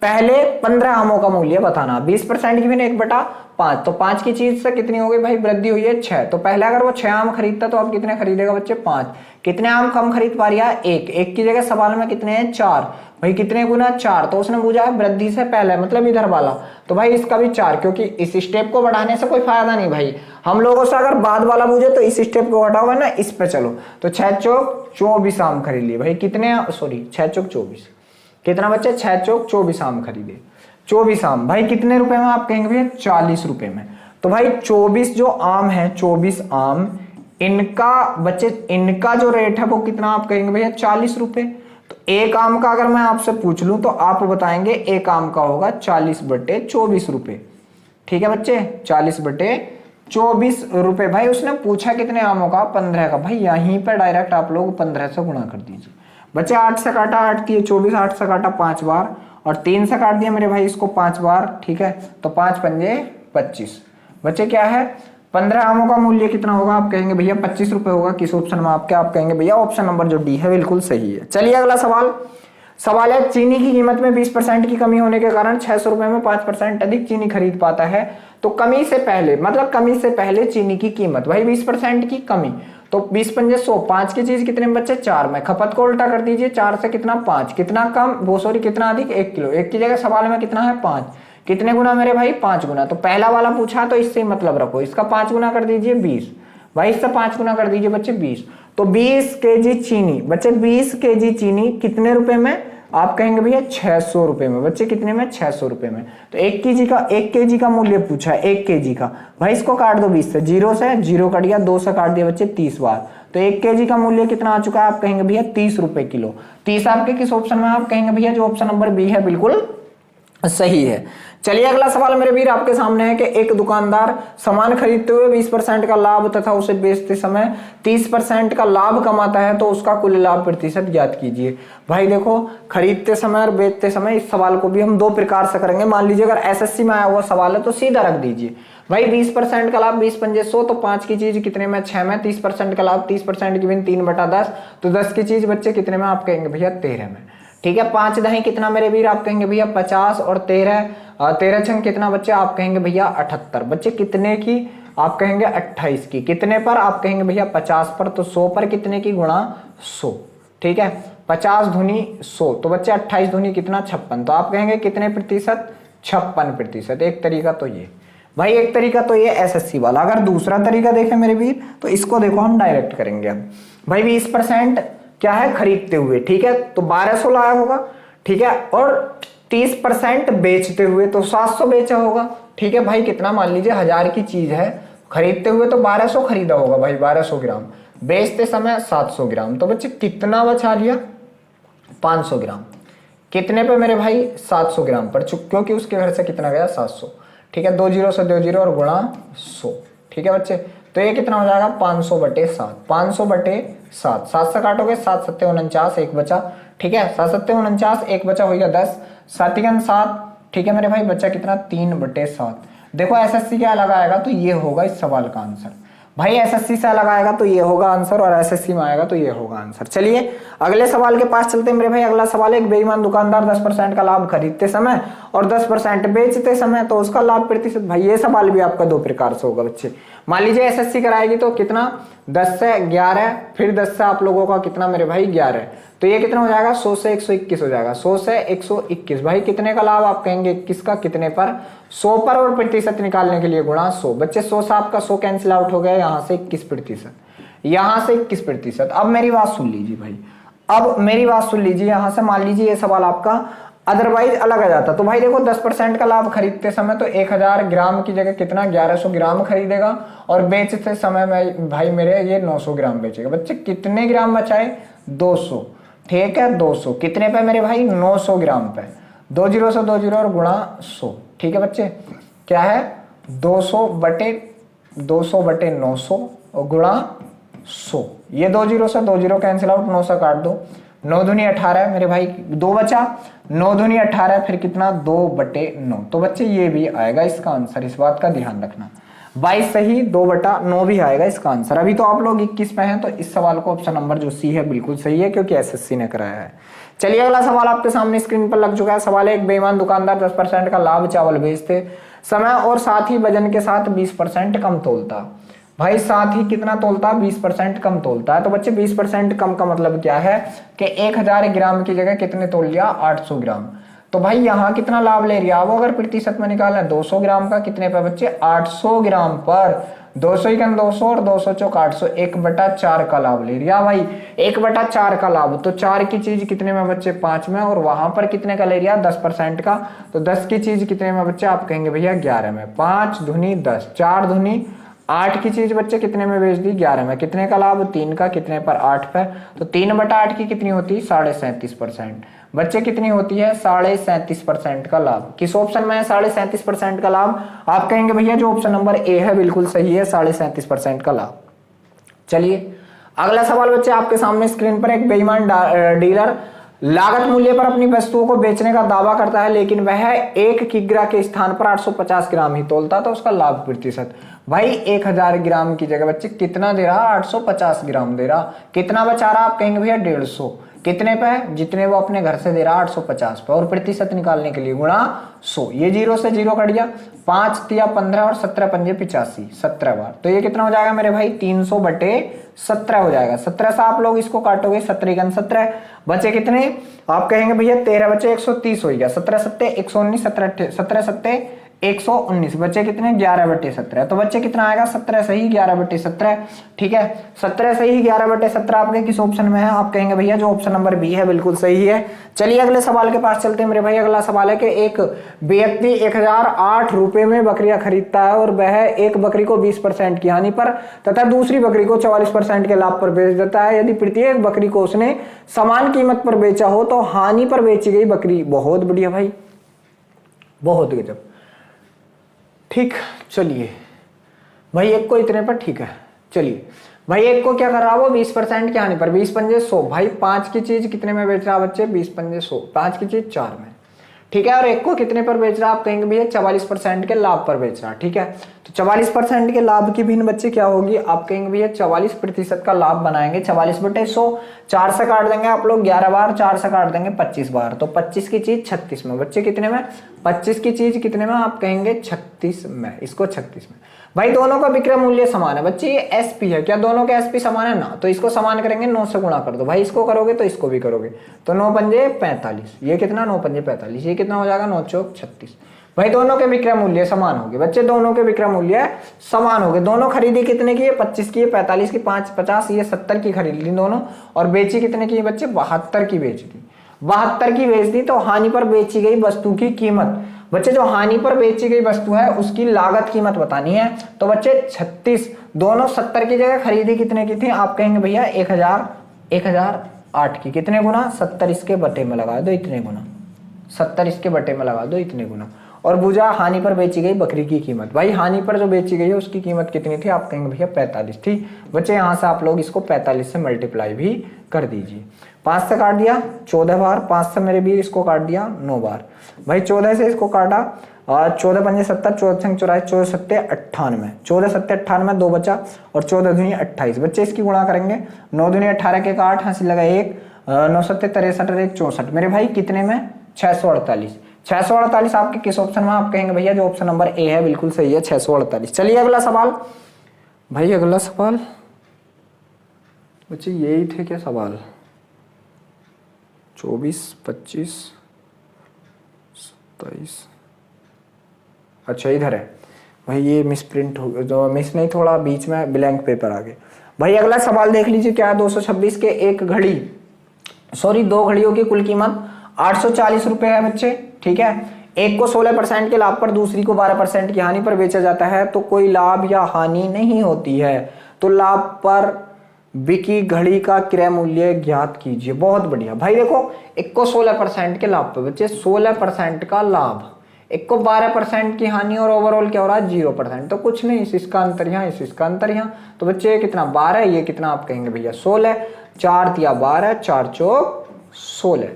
पहले 15 आमों का मूल्य बताना। 20% की भी 1/5, तो 5 की चीज से कितनी हो गई भाई, वृद्धि हुई है 6। तो पहले अगर वो 6 आम खरीदता तो अब कितने खरीदेगा बच्चे, 5। कितने आम कम खरीद पा रहा है, 1। 1 की जगह सवाल में कितने हैं, 4। भाई कितने गुना 4, तो उसने पूछा है वृद्धि से पहले, मतलब इधर वाला, तो भाई इसका भी 4, क्योंकि इस स्टेप को बढ़ाने से कोई फायदा नहीं भाई। हम लोगों से अगर बाद वाला पूछे तो इस स्टेप को हटाओ ना, इस पे चलो। तो 6 चौक 24 आम खरीद लिए भाई, कितने, सॉरी 6 चौक 24, कितना बच्चे, 6 चौक 24 आम खरीदे। 24 आम भाई कितने रुपए में, आप कहेंगे भैया 40 रुपए में। तो भाई 24 जो आम है, 24 आम, इनका बच्चे इनका जो रेट है वो कितना, आप कहेंगे भैया 40 रुपए। तो एक आम का अगर मैं आपसे पूछ लूं तो आप बताएंगे एक आम का होगा 40/24 रुपए। ठीक है बच्चे, 40/24 रुपए। भाई उसने पूछा कितने आमों का, 15 का। भाई यहीं पर डायरेक्ट आप लोग 15 से गुणा कर दीजिए बच्चे। 8 से काटा 8 दिए 24, 8 से काटा 5 बार, और 3 से काट दिया मेरे भाई इसको 5 बार। ठीक है, तो 5 पंजे 25। बच्चे क्या है, 15 आमों का मूल्य कितना होगा, आप कहेंगे भैया 25 रुपए होगा। किस ऑप्शन में आपके, आप कहेंगे भैया ऑप्शन नंबर जो डी है बिल्कुल सही है। चलिए अगला सवाल। सवाल है, चीनी की कीमत में 20% की कमी होने के कारण 600 रुपए में 5% अधिक चीनी खरीद पाता है। तो कमी से पहले, मतलब कमी से पहले चीनी की कीमत, भाई 20% की कमी, तो 20 पंजे 100, 5 की चीज कितने में बच्चे, 4 में। खपत को उल्टा कर दीजिए, 4 से कितना 5, कितना कम, वो सॉरी कितना अधिक, 1 किलो। 1 की जगह सवाल में कितना है 5, कितने गुना मेरे भाई, 5 गुना। तो पहला वाला पूछा तो इससे मतलब रखो, इसका 5 गुना कर दीजिए 20, भाई इससे 5 गुना कर दीजिए बच्चे 20। तो 20 केजी चीनी बच्चे, 20 केजी चीनी कितने रुपए में, आप कहेंगे भैया 600 रुपए में। बच्चे कितने में, 600 रुपए में। तो 1 केजी का मूल्य पूछा है, 1 केजी का। भाई इसको काट दो 20 से, 0 से 0 कट गया, 2 से काट दिया बच्चे 30 बार। तो 1 केजी का मूल्य कितना आ चुका है, आप कहेंगे भैया 30 रुपए किलो। 30 आपके किस ऑप्शन में, आप कहेंगे भैया जो ऑप्शन नंबर बी है बिल्कुल सही है। चलिए अगला सवाल मेरे वीर आपके सामने है कि एक दुकानदार सामान खरीदते हुए 20% का लाभ तथा उसे बेचते समय 30% का लाभ कमाता है, तो उसका कुल लाभ प्रतिशत ज्ञात कीजिए। भाई देखो, खरीदते समय और बेचते समय इस सवाल को भी हम 2 प्रकार से करेंगे। मान लीजिए अगर एसएससी में आया हुआ सवाल है तो सीधा रख दीजिए भाई 20% का लाभ 20 पंजे 100, तो 5 की चीज कितने में, 6 में। 30% का लाभ 30% की बिन 3/10, तो 10 की चीज बच्चे कितने में, आप कहेंगे भैया 13 में। ठीक है, 5 दही कितना मेरे वीर, आप कहेंगे भैया 50, और 13 छंग कितना बच्चे, आप कहेंगे भैया 78। बच्चे कितने की, आप कहेंगे 28 की। कितने पर, आप कहेंगे भैया 50 पर। तो 100 पर कितने की, गुणा 100। ठीक है, 50 दूनी 100, तो बच्चे 28 दूनी कितना, 56। तो आप कहेंगे कितने प्रतिशत, 56%। एक तरीका तो ये भाई, एक तरीका तो ये एसएससी वाला। अगर दूसरा तरीका देखें मेरे वीर, तो इसको देखो हम डायरेक्ट करेंगे। अब भाई 20% क्या है, खरीदते हुए, ठीक है, तो 1200 लाया होगा। ठीक है, और 30% बेचते हुए तो 700 बेचा होगा। ठीक है भाई, कितना, मान लीजिए 1000 की चीज है, खरीदते हुए तो 1200 खरीदा होगा भाई, 1200 ग्राम, बेचते समय 700 ग्राम। तो बच्चे कितना बचा लिया, 500 ग्राम। कितने पे मेरे भाई, 700 ग्राम पर, क्योंकि उसके घर से कितना गया, 700। ठीक है, 2 0 से 2 0 और गुणा 100। ठीक है बच्चे, तो ये कितना हो जाएगा, 500/7। 500/7, 7 से काटोगे 7 7 49, 1 बचा। ठीक है, 7 7 49, 1 बचा, हो गया 10, 7 7। ठीक है मेरे भाई, बच्चा कितना, 3/7। देखो एसएससी क्या लगाएगा, तो ये होगा इस सवाल का आंसर। भाई एसएससी से लगाएगा तो ये होगा आंसर, और एसएससी में आएगा तो ये होगा आंसर। चलिए अगले सवाल के पास चलते हैं मेरे भाई। अगला सवाल है, एक बेईमान दुकानदार 10% का लाभ खरीदते समय और 10% बेचते समय, तो उसका लाभ प्रतिशत। भाई ये सवाल भी आपका 2 प्रकार से होगा बच्चे। मान लीजिए एसएससी कराएगी तो कितना, 10 से 11, फिर 10 से आप लोगों का कितना मेरे भाई, 11। तो ये कितना हो जाएगा, 100 से 121 हो जाएगा, 100 से 121। भाई कितने का लाभ, आप कहेंगे 21 का, कितने पर, 100 पर, और प्रतिशत निकालने के लिए गुणा 100। बच्चे 100 से आपका 100 कैंसिल आउट हो गया, यहाँ से 21%, यहाँ से 21%। अब मेरी बात सुन लीजिए भाई, अब मेरी बात सुन लीजिए, यहाँ से मान लीजिए ये सवाल आपका अदरवाइज अलग आ जाता। तो भाई देखो 10% का लाभ खरीदते समय तो 1000 ग्राम की जगह कितना, 1100 ग्राम खरीदेगा, और बेचते समय में भाई मेरे ये 900 ग्राम बेचेगा। बच्चे कितने ग्राम बचाए, 200। ठीक है, 200 कितने पे मेरे भाई, 900 ग्राम पे। 2 0 से 2 0 और गुणा 100। ठीक है बच्चे, क्या है, 200/900 और गुणा 100। ये 2 0 से 2 0 कैंसिल आउट, 9 से काट दो, 9 दूनी 18 मेरे भाई, 2 बचा, 9 दूनी 18, फिर कितना, 2/9। तो बच्चे ये भी आएगा इसका आंसर, इस बात का ध्यान रखना। 22 सही, 2/9 भी आएगा इसका आंसर। अभी तो आप लोग 21 पे हैं, तो इस सवाल को ऑप्शन नंबर जो सी है बिल्कुल सही है, क्योंकि एसएससी ने कराया है। चलिए अगला सवाल आपके सामने स्क्रीन पर लग चुका है। सवाल है, एक बेईमान दुकानदार 10% का लाभ चावल बेचते समय और साथ ही वजन के साथ 20% कम तोलता। भाई साथ ही कितना तोलता? 20% कम तोलता है। तो बच्चे 20% कम का मतलब क्या है कि 1000 ग्राम की जगह कितने तोल लिया? 800 ग्राम। तो भाई यहाँ कितना लाभ ले रहा है वो? अगर प्रतिशत में निकालना है 200 ग्राम का, कितने पे बच्चे? 800 ग्राम पर 200 इकन 200 और 200 चौक 800, 1/4 का लाभ ले रहा भाई। 1/4 का लाभ, तो 4 की चीज कितने में बच्चे? 5 में, और वहां पर कितने का ले रहा? 10% का। तो 10 की चीज कितने में बच्चे? आप कहेंगे भैया 11 में। 5 दूनी 10, 4 दूनी 8 की चीज बच्चे कितने में बेच दी? 11 में। कितने का लाभ? 3 का। कितने पर? 8 पे। तो 3/8 की कितनी होती है? 37.5%। बच्चे कितनी होती है? 37.5% का लाभ। किस ऑप्शन में है 37.5% का लाभ? आप कहेंगे भैया जो ऑप्शन नंबर ए है बिल्कुल सही है, 37.5% का लाभ। चलिए अगला सवाल बच्चे आपके सामने स्क्रीन पर, एक बेईमान डीलर लागत मूल्य पर अपनी वस्तुओं को बेचने का दावा करता है, लेकिन वह 1 किग्रा के स्थान पर 850 ग्राम ही तोलता, तो उसका लाभ प्रतिशत। भाई 1000 ग्राम की जगह बच्चे कितना दे रहा? 850 ग्राम दे रहा। कितना बचा रहा? आप कहेंगे भैया 150। कितने पे? जितने वो अपने घर से दे रहा 850 पे, और प्रतिशत निकालने के लिए गुणा 100। ये 0 से 0 कट गया, 5 तिया 15 और 17 पंजे 85, 17 बार। तो ये कितना हो जाएगा मेरे भाई? 300/17 हो जाएगा। 17 से आप लोग इसको काटोगे, 17 × 17 बचे कितने? आप कहेंगे भैया 13 बचे 130 हो गया। 17 सत्ते 119, 17 सत्ते 119 बच्चे कितने? 11/17। तो बच्चे कितना आएगा? 17 सही 11/17। ठीक है, 17 सही 11/17 आपके किस ऑप्शन में है? आप कहेंगे भैया जो ऑप्शन नंबर बी है बिल्कुल सही है। चलिए अगले सवाल के पास चलते हैं मेरे भाई। अगला सवाल है कि एक व्यक्ति 1008 रुपए में बकरियां खरीदता है और वह एक बकरी को 20% की हानि पर तथा दूसरी बकरी को 44% के लाभ पर बेच देता है। यदि प्रत्येक बकरी को उसने समान कीमत पर बेचा हो तो हानि पर बेची गई बकरी। बहुत बढ़िया भाई, बहुत गजब। ठीक, चलिए भाई एक को इतने पर, ठीक है। चलिए भाई एक को क्या कर रहा है वो? 20% की हानि पर, 20 पंजे 100। भाई 5 की चीज कितने में बेच रहा है बच्चे? 20 पंजे 100, 5 की चीज 4 में। ठीक है, और एक को कितने पर बेच रहा है? आप कहेंगे भैया 44% के लाभ पर बेच रहा है। ठीक है, तो 44% के लाभ की भिन्न बच्चे क्या होगी? आप कहेंगे भैया 44% का लाभ बनाएंगे। 44/100, 4 से काट देंगे आप लोग 11 बार, 4 से काट देंगे 25 बार। तो 25 की चीज 36 में। बच्चे कितने में? 25 की चीज कितने में? आप कहेंगे 36 में। इसको 36 में। भाई दोनों का विक्रय मूल्य समान है बच्चे, ये एसपी है। क्या दोनों के एसपी समान है ना? तो इसको समान करेंगे, 9 से गुणा कर दो। भाई इसको करोगे तो इसको भी करोगे, तो 9 पंजे 45। ये कितना? 9 पंजे 45। ये कितना हो जाएगा? 9 चौक 36। भाई दोनों के विक्रय मूल्य समान होंगे बच्चे, दोनों के विक्रय मूल्य समान होंगे। दोनों खरीदी कितने की है? 25 की है, 45 की, 5 50, ये 70 की खरीद ली दोनों। और बेची कितने की है बच्चे? 72 की बेच दी। 72 की बेच दी। तो हानि पर बेची गई वस्तु की कीमत बच्चे, जो हानि पर बेची गई वस्तु है उसकी लागत कीमत बतानी है। तो बच्चे 36, दोनों 70 की जगह खरीदी कितने की थी? आप कहेंगे भैया 1008 की। कितने गुना? 70 इसके बटे में लगा दो इतने गुना, 70 इसके बटे में लगा दो इतने गुना। और भुजा हानि पर बेची गई बकरी की कीमत। भाई हानि पर जो बेची गई है उसकी कीमत कितनी थी? आप कहेंगे भैया 45 थी। बच्चे यहाँ से आप लोग इसको 45 से मल्टीप्लाई भी कर दीजिए। 5 से काट दिया 14 बार, 5 से मेरे भी इसको काट दिया 9 बार। भाई 14 से इसको काटा, 14 पंजे 70, 14 छंग 84, 14 सत्ते 98, 14 सत्ते 98, 2 बचा, और 14 दूनी 28। बच्चे इसकी गुणा करेंगे, 9 दूनी 18 के 8, हंसी लगा 1, 9 सत्ते 63, 1 64। मेरे भाई कितने में? 648। 648 आपके किस ऑप्शन में? आप कहेंगे भैया जो ऑप्शन नंबर ए है बिल्कुल सही है, 648। चलिए अगला सवाल भाई। अगला सवाल बच्चे यही थे क्या सवाल? 24, 25, 27। अच्छा इधर है भाई, ये मिस प्रिंट हो, जो मिस नहीं, थोड़ा बीच में ब्लैंक पेपर आ गए। भाई अगला सवाल देख लीजिए क्या है। 226 के दो घड़ियों की कुल कीमत 840 रुपए है बच्चे। ठीक है, एक को 16% के लाभ पर, दूसरी को 12% की हानि पर बेचा जाता है, तो कोई लाभ या हानि नहीं होती है। तो लाभ पर बिकी घड़ी का क्रय मूल्य ज्ञात कीजिए। बहुत बढ़िया भाई, देखो एक को 16% के लाभ पर बच्चे, 16% का लाभ, एक को 12% की हानि, और ओवरऑल क्या हो रहा है? 0%। तो कुछ नहीं, इसका अंतर यहाँ, इसका अंतर यहाँ। तो बच्चे ये कितना? 12, ये कितना? आप कहेंगे भैया 16, 4 तिया 12, 4 चौक 16।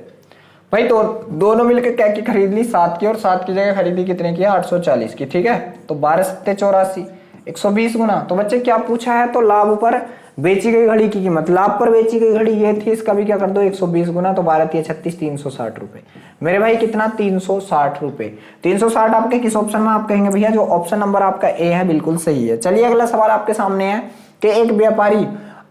भाई तो दोनों मिलकर क्या की खरीद ली? 7 की, और 7 की जगह खरीदी कितने की है? 840 की। ठीक है, तो 12 सत्ते 84, 120 गुना। तो बच्चे क्या पूछा है, तो लाभ पर बेची गई घड़ी की कीमत, लाभ पर बेची गई घड़ी ये थी, इसका भी क्या कर दो 120 गुना, तो 12 3 36 360 रुपए। मेरे भाई कितना 360 रुपए। 360 आपके किस ऑप्शन में, आप कहेंगे भैया जो ऑप्शन नंबर आपका ए है बिल्कुल सही है। चलिए अगला सवाल आपके सामने है कि एक व्यापारी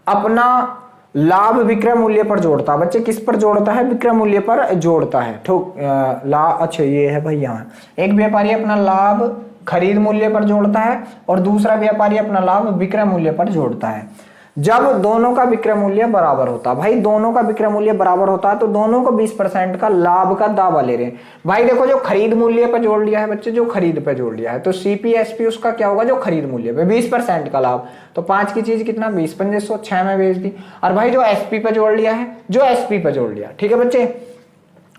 अपना लाभ विक्रय मूल्य पर जोड़ता है। बच्चे किस पर जोड़ता है, विक्रय मूल्य पर जोड़ता है। ठोक अच्छा ये है भाई, यहाँ एक व्यापारी अपना लाभ खरीद मूल्य पर जोड़ता है और दूसरा व्यापारी अपना लाभ विक्रय मूल्य पर जोड़ता है। जब दोनों का विक्रय मूल्य बराबर होता है, भाई दोनों का विक्रय मूल्य बराबर होता है तो दोनों को 20% का लाभ का दावा ले रहे हैं। भाई देखो जो खरीद मूल्य पर जोड़ लिया है बच्चे, जो खरीद पे जोड़ लिया है, तो सीपीएसपी उसका क्या होगा, जो खरीद मूल्य पे 20% का लाभ, तो 5 की चीज कितना 20 पंजे 100, 6 में बेच दी। और भाई जो एसपी पे जोड़ लिया है, जो एसपी पे जोड़ लिया, ठीक है बच्चे,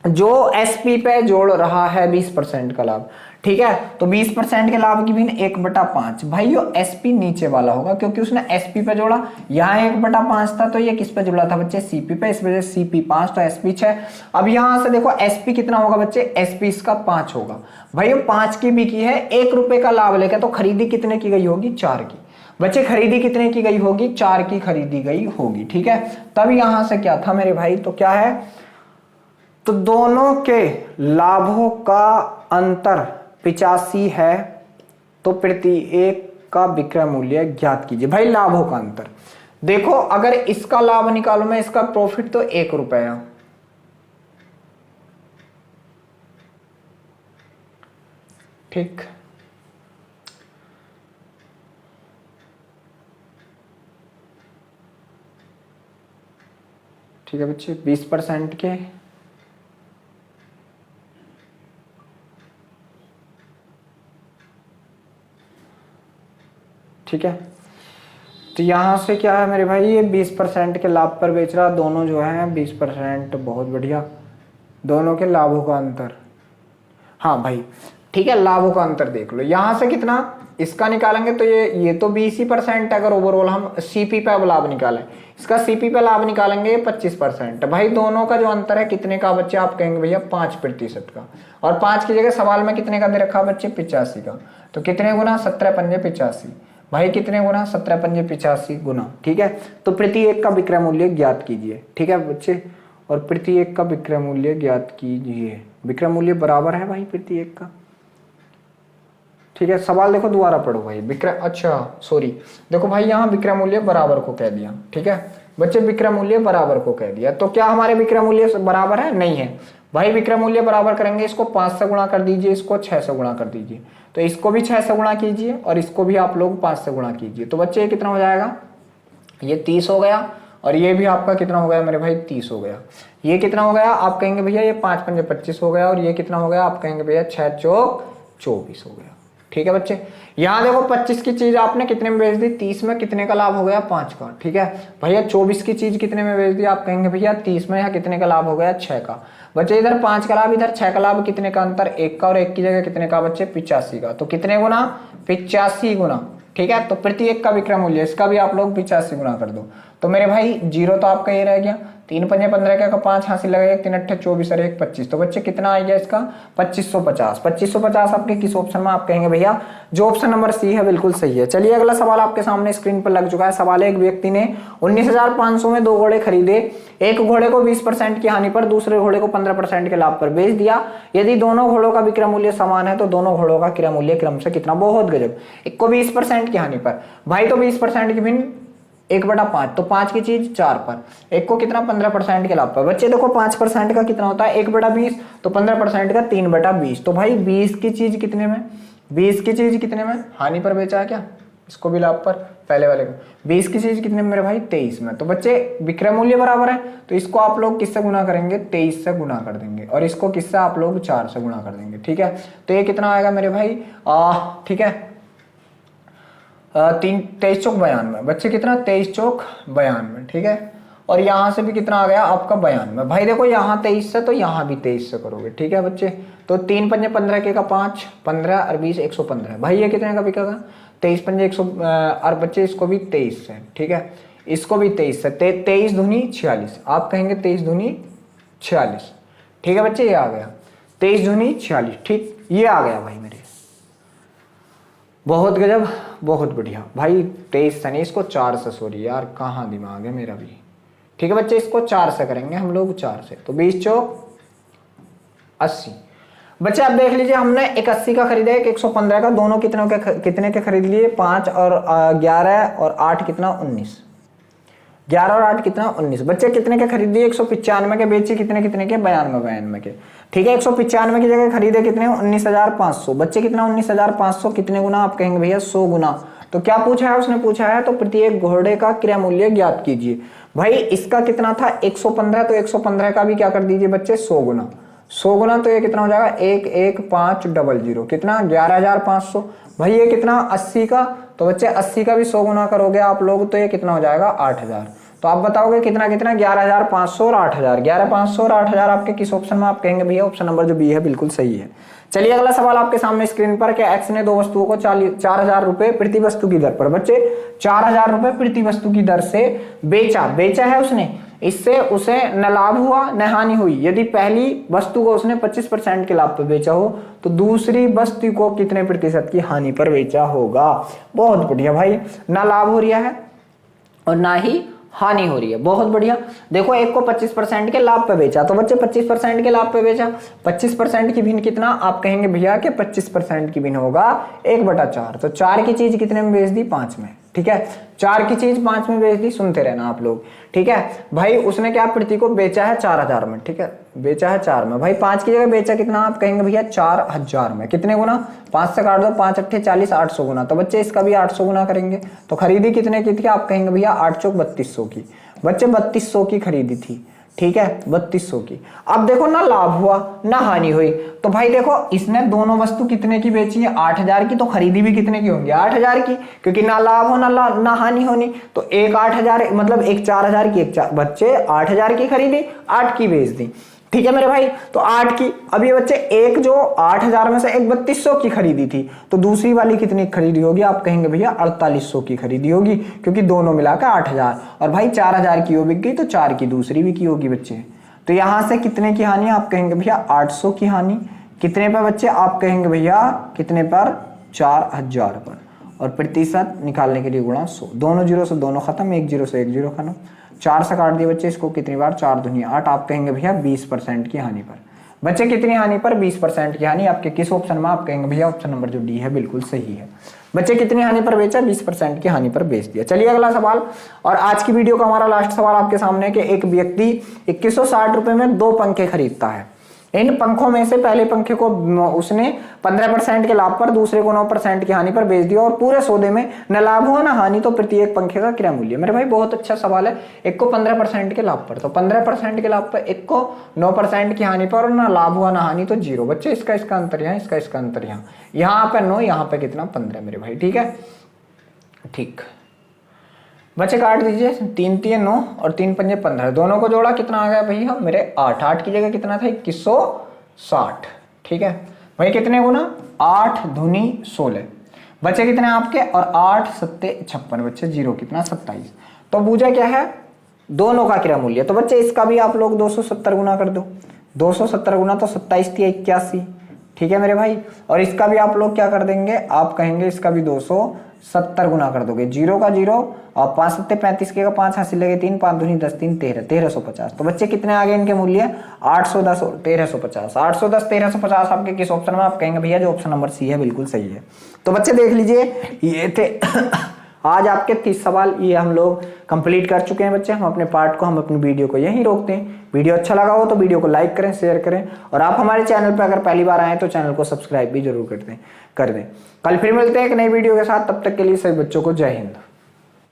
जो एसपी पे जोड़ रहा है 20% का लाभ, ठीक है, तो 20% के लाभ की भी 1/5। भाई ये एसपी नीचे वाला होगा क्योंकि उसने एसपी पे जोड़ा, यहाँ 1/5 था, तो ये किस पे जुड़ा था बच्चे, सीपी पे, इस वजह से सीपी 5 तो एसपी 6। अब यहां से देखो एसपी कितना होगा बच्चे, एसपी इसका 5 होगा। भाई ये 5 की बिकी है, 1 रुपए का लाभ लेकर, तो खरीदी कितने की गई होगी, 4 की। बच्चे खरीदी कितने की गई होगी, 4 की खरीदी गई होगी, ठीक है। तब यहां से क्या था मेरे भाई, तो क्या है, तो दोनों के लाभों का अंतर 85 है, तो प्रति एक का विक्रय मूल्य ज्ञात कीजिए। भाई लाभों का अंतर देखो, अगर इसका लाभ निकालो मैं, इसका प्रॉफिट तो 1 रुपया, ठीक, ठीक है बच्चे, 20% के ठीक है। तो यहां से क्या है मेरे भाई, ये 20% के लाभ पर बेच रहा, दोनों जो है 20%, बहुत बढ़िया, दोनों के लाभों का अंतर, हाँ भाई ठीक है, लाभों का अंतर देख लो, यहां से कितना इसका निकालेंगे तो ये तो 20% अगर ओवरऑल हम सीपी पे अब लाभ निकालें, इसका सीपी पे लाभ निकालेंगे 25%। भाई दोनों का जो अंतर है कितने का बच्चे, आप कहेंगे भैया 5% का, और 5 की जगह सवाल में कितने का दे रखा बच्चे, 85 का, तो कितने गुना, 17 पंजे 85। भाई कितने गुना, 17 पंजे 85 गुना, ठीक है। तो प्रति एक का विक्रय मूल्य ज्ञात कीजिए, ठीक है बच्चे, और प्रति एक का विक्रय मूल्य ज्ञात कीजिए। विक्रय मूल्य बराबर है भाई प्रति एक का, ठीक है। सवाल देखो दोबारा पढ़ो भाई, विक्रय, अच्छा सॉरी, देखो भाई यहाँ विक्रय मूल्य बराबर को कह दिया, ठीक है बच्चे, विक्रय मूल्य बराबर को कह दिया, तो क्या हमारे विक्रय मूल्य बराबर है, नहीं है। भाई विक्रय मूल्य बराबर करेंगे, इसको 5 से गुणा कर दीजिए, इसको 6 से गुणा कर दीजिए, तो इसको भी 6 से गुणा कीजिए और इसको भी आप लोग 5 से गुणा कीजिए, तो बच्चे ये कितना हो जाएगा, ये 30 हो गया, और ये भी आपका कितना हो गया मेरे भाई, 30 हो गया। ये कितना हो गया, आप कहेंगे भैया ये 5 पंजे 25 हो गया, और ये कितना हो गया, आप कहेंगे भैया 6 चौक 24 हो गया, ठीक है बच्चे। यहाँ देखो 25 की चीज आपने कितने में बेच दी, 30 में, कितने का लाभ हो गया, 5 का, ठीक है भैया। 24 की चीज कितने में बेच दी, आप कहेंगे भैया 30 में, यहाँ कितने का लाभ हो गया, 6 का। बच्चे इधर 5 का लाभ, इधर 6 का लाभ, कितने का अंतर, 1 का, और 1 की जगह कितने का बच्चे, 85 का, तो कितने गुना, 85 गुना, ठीक है। तो प्रति एक का विक्रय मूल्य, इसका भी आप लोग 85 गुना कर दो, तो मेरे भाई 0 तो आपका ये रह गया, 3 पंजे 15 का 5 हासिल लगेगा, 3 अट्ठे 24 और 1 25, तो बच्चे कितना आ गया इसका, 2550। 2550 आपके किस ऑप्शन में, आप कहेंगे भैया जो ऑप्शन नंबर सी है बिल्कुल सही है। चलिए अगला सवाल आपके सामने स्क्रीन पर लग चुका है। सवाल है, एक व्यक्ति ने 19,500 में 2 घोड़े खरीदे, एक घोड़े को 20% की हानि पर, दूसरे घोड़े को 15% के लाभ पर बेच दिया। यदि दोनों घोड़ों का विक्रय मूल्य समान है तो दोनों घोड़ों का क्रय मूल्य क्रम से कितना, बहुत गजब। एक को 20% की हानि पर, भाई तो 20% की भिन्न 1/5, तो 5 की चीज 4 पर, एक को कितना 15% के लाभ पर। बच्चे देखो 5% का कितना होता है 1/20, तो 15% का 3/20, तो भाई 20 की चीज कितने में, 20 की चीज कितने में, हानि पर बेचा है क्या, इसको भी लाभ पर, पहले वाले को। 20 की चीज कितने में मेरे भाई, 23 में। तो बच्चे विक्रय मूल्य बराबर है, तो इसको आप लोग किससे गुना करेंगे, 23 से गुना कर देंगे, और इसको किससे आप लोग 4 से गुना कर देंगे, ठीक है। तो ये कितना आएगा मेरे भाई, ठीक है 23 चौक 92, बच्चे कितना 23 चौक 92, ठीक है। और यहां से भी कितना आ गया आपका 92। भाई देखो यहाँ 23 से, तो यहाँ भी 23 से करोगे, ठीक है बच्चे। तो 3 पंजे 15 के का 5, 15 और 20 115। भाई ये कितने का बिकेगा, 23 पंजे 100, और बच्चे इसको भी 23 से, ठीक है, इसको भी 23 से, 23 दूनी 46, आप कहेंगे 23 दूनी 46, ठीक है बच्चे, ये आ गया 23 दूनी 46, ठीक, ये आ गया भाई मेरे, बहुत गजब, बहुत बढ़िया भाई। 23 से नहीं, इसको 4 से, सॉरी यार कहाँ दिमाग है मेरा भी। ठीक है बच्चे, इसको 4 से करेंगे हम लोग, 4 से, तो 20 चौक 80। बच्चे आप देख लीजिए, हमने एक 80 का खरीदा, एक 115 का, दोनों कितने के खरीद लिए, 5 और 11 और 8 कितना 19, 11 और 8 कितना 19। बच्चे कितने के खरीद लिए, 195 के, बेचे कितने के, 92 के। ठीक है, 195 की जगह खरीदे कितने, 19,500। बच्चे कितना 19,500, कितने गुना, आप कहेंगे भैया 100 गुना। तो क्या पूछा है उसने, पूछा है तो प्रत्येक घोड़े का क्रय मूल्य ज्ञात कीजिए। भाई इसका कितना था 115, तो 115 का भी क्या कर दीजिए बच्चे 100 गुना। 100 गुना तो ये कितना हो जाएगा 11500, कितना 11,500। भाई ये कितना 80 का, तो बच्चे 80 का भी 100 गुना करोगे आप लोग तो ये कितना हो जाएगा 8,000। तो आप बताओगे कितना कितना 11,500 और 8,000, 11,500 और 8,000 आपके किस ऑप्शन में, आप कहेंगे भैया ऑप्शन नंबर जो बी है बिल्कुल सही है। चलिए अगला सवाल आपके सामने स्क्रीन पर, कि एक्स ने 2 वस्तुओं को 4,000 रुपए प्रति वस्तु की दर पर, बच्चे 4,000 रुपए प्रति वस्तु की दर से बेचा है उसने, इससे उसे न लाभ हुआ न हानि हुई। यदि पहली वस्तु को उसने 25% के लाभ पर बेचा हो तो दूसरी वस्तु को कितने प्रतिशत की हानि पर बेचा होगा। बहुत बढ़िया भाई, ना लाभ हो रहा है और ना ही हानि हो रही है, बहुत बढ़िया। देखो एक को 25% के लाभ पे बेचा, तो बच्चे 25% के लाभ पे बेचा, 25% की भिन्न कितना, आप कहेंगे भैया कि 25% की भिन्न होगा 1/4। तो 4 की चीज कितने में बेच दी, 5 में। ठीक है, 4 की चीज 5 में बेच दी, सुनते रहना आप लोग। ठीक है भाई, उसने क्या प्रति को बेचा है 4,000 में। ठीक है, बेचा है 4 में। भाई 5 की जगह बेचा कितना, आप कहेंगे भैया 4,000 में। कितने गुना, 5 से काट दो, 5 अट्ठे 40, 800 गुना। तो बच्चे इसका भी 800 गुना करेंगे। तो खरीदी कितने की थी, आप कहेंगे भैया 8 चौक 3200 की। बच्चे 3200 की खरीदी थी। ठीक है, 3200 की। अब देखो ना लाभ हुआ ना हानि हुई, तो भाई देखो इसने दोनों वस्तु कितने की बेची है, 8,000 की, तो खरीदी भी कितने की होंगी, 8,000 की, क्योंकि ना लाभ हो ना हानि होनी। तो एक 8,000 मतलब एक 4,000 की, बच्चे 8,000 की खरीदी, 8 की बेच दी। ठीक है मेरे भाई, तो 8 की। अब ये बच्चे एक जो 8,000 में से एक 3200 की खरीदी थी, तो दूसरी वाली कितनी खरीदी होगी, आप कहेंगे भैया 4800 की खरीदी होगी, क्योंकि दोनों मिलाकर 8,000। और भाई 4,000 की वो बिक गई, तो 4 की दूसरी भी की होगी बच्चे। तो यहां से कितने की हानि, आप कहेंगे भैया 800 की हानि। कितने पर बच्चे, आप कहेंगे भैया कितने पर, 4,000 पर। और प्रतिशत निकालने के लिए गुणा 100, दोनों जीरो से दोनों खत्म, एक जीरो से एक जीरो खत्म। 4 से काट दिए बच्चे इसको, कितनी बार, 4 दूनी 8, आप कहेंगे भैया 20% की हानि पर। बच्चे कितनी हानि पर, 20% की हानि। आपके किस ऑप्शन में, आप कहेंगे भैया ऑप्शन नंबर जो डी है बिल्कुल सही है। बच्चे कितनी हानि पर बेचा, 20% की हानि पर बेच दिया। चलिए अगला सवाल, और आज की वीडियो का हमारा लास्ट सवाल आपके सामने, कि एक व्यक्ति 2160 रुपए में 2 पंखे खरीदता है। इन पंखों में से पहले पंखे को उसने 15% के लाभ पर, दूसरे को 9% की हानि पर बेच दिया, और पूरे सौदे में न लाभ हुआ ना हानि, तो प्रत्येक पंखे का क्रय मूल्य। मेरे भाई बहुत अच्छा सवाल है। एक को 15% के लाभ पर, तो 15% के लाभ पर, एक को 9% की हानि पर, और ना लाभ हुआ ना हानि, तो 0। बच्चे इसका अंतर यहाँ, इसका अंतर यहाँ पे 9, यहाँ पे कितना 15 मेरे भाई। ठीक है, ठीक बच्चे काट दीजिए, 3 3 9 और 3 5 15, दोनों को जोड़ा कितना आ गया भैया मेरे 8। 8 की जगह कितना था 2160। ठीक है भाई, कितने गुना, 8 दूनी 16। बच्चे कितने आपके, और 8 सत्ते 56, बच्चे 0 कितना 27। तो बूझा क्या है, दोनों का क्रय मूल्य। तो बच्चे इसका भी आप लोग 270 गुना कर दो, 270 गुना तो 27 थी 81। ठीक है मेरे भाई, और इसका भी आप लोग क्या कर देंगे, आप कहेंगे इसका भी 270 गुना कर दोगे, 0 का 0 और 5 सत्ते 35 के 5 हासिल लगे 3, 5 दूनी 10, 3 13, 1350। तो बच्चे कितने आ गए इनके मूल्य, 810 और 1350। 810 1350 आपके किस ऑप्शन में, आप कहेंगे भैया जो ऑप्शन नंबर सी है बिल्कुल सही है। तो बच्चे देख लीजिए, ये थे आज आपके 30 सवाल, ये हम लोग कंप्लीट कर चुके हैं बच्चे। हम अपने पार्ट को, हम अपनी वीडियो को यहीं रोकते हैं। वीडियो अच्छा लगा हो तो वीडियो को लाइक करें, शेयर करें, और आप हमारे चैनल पर अगर पहली बार आए तो चैनल को सब्सक्राइब भी जरूर कर दें। कल फिर मिलते हैं एक नई वीडियो के साथ, तब तक के लिए सभी बच्चों को जय हिंद।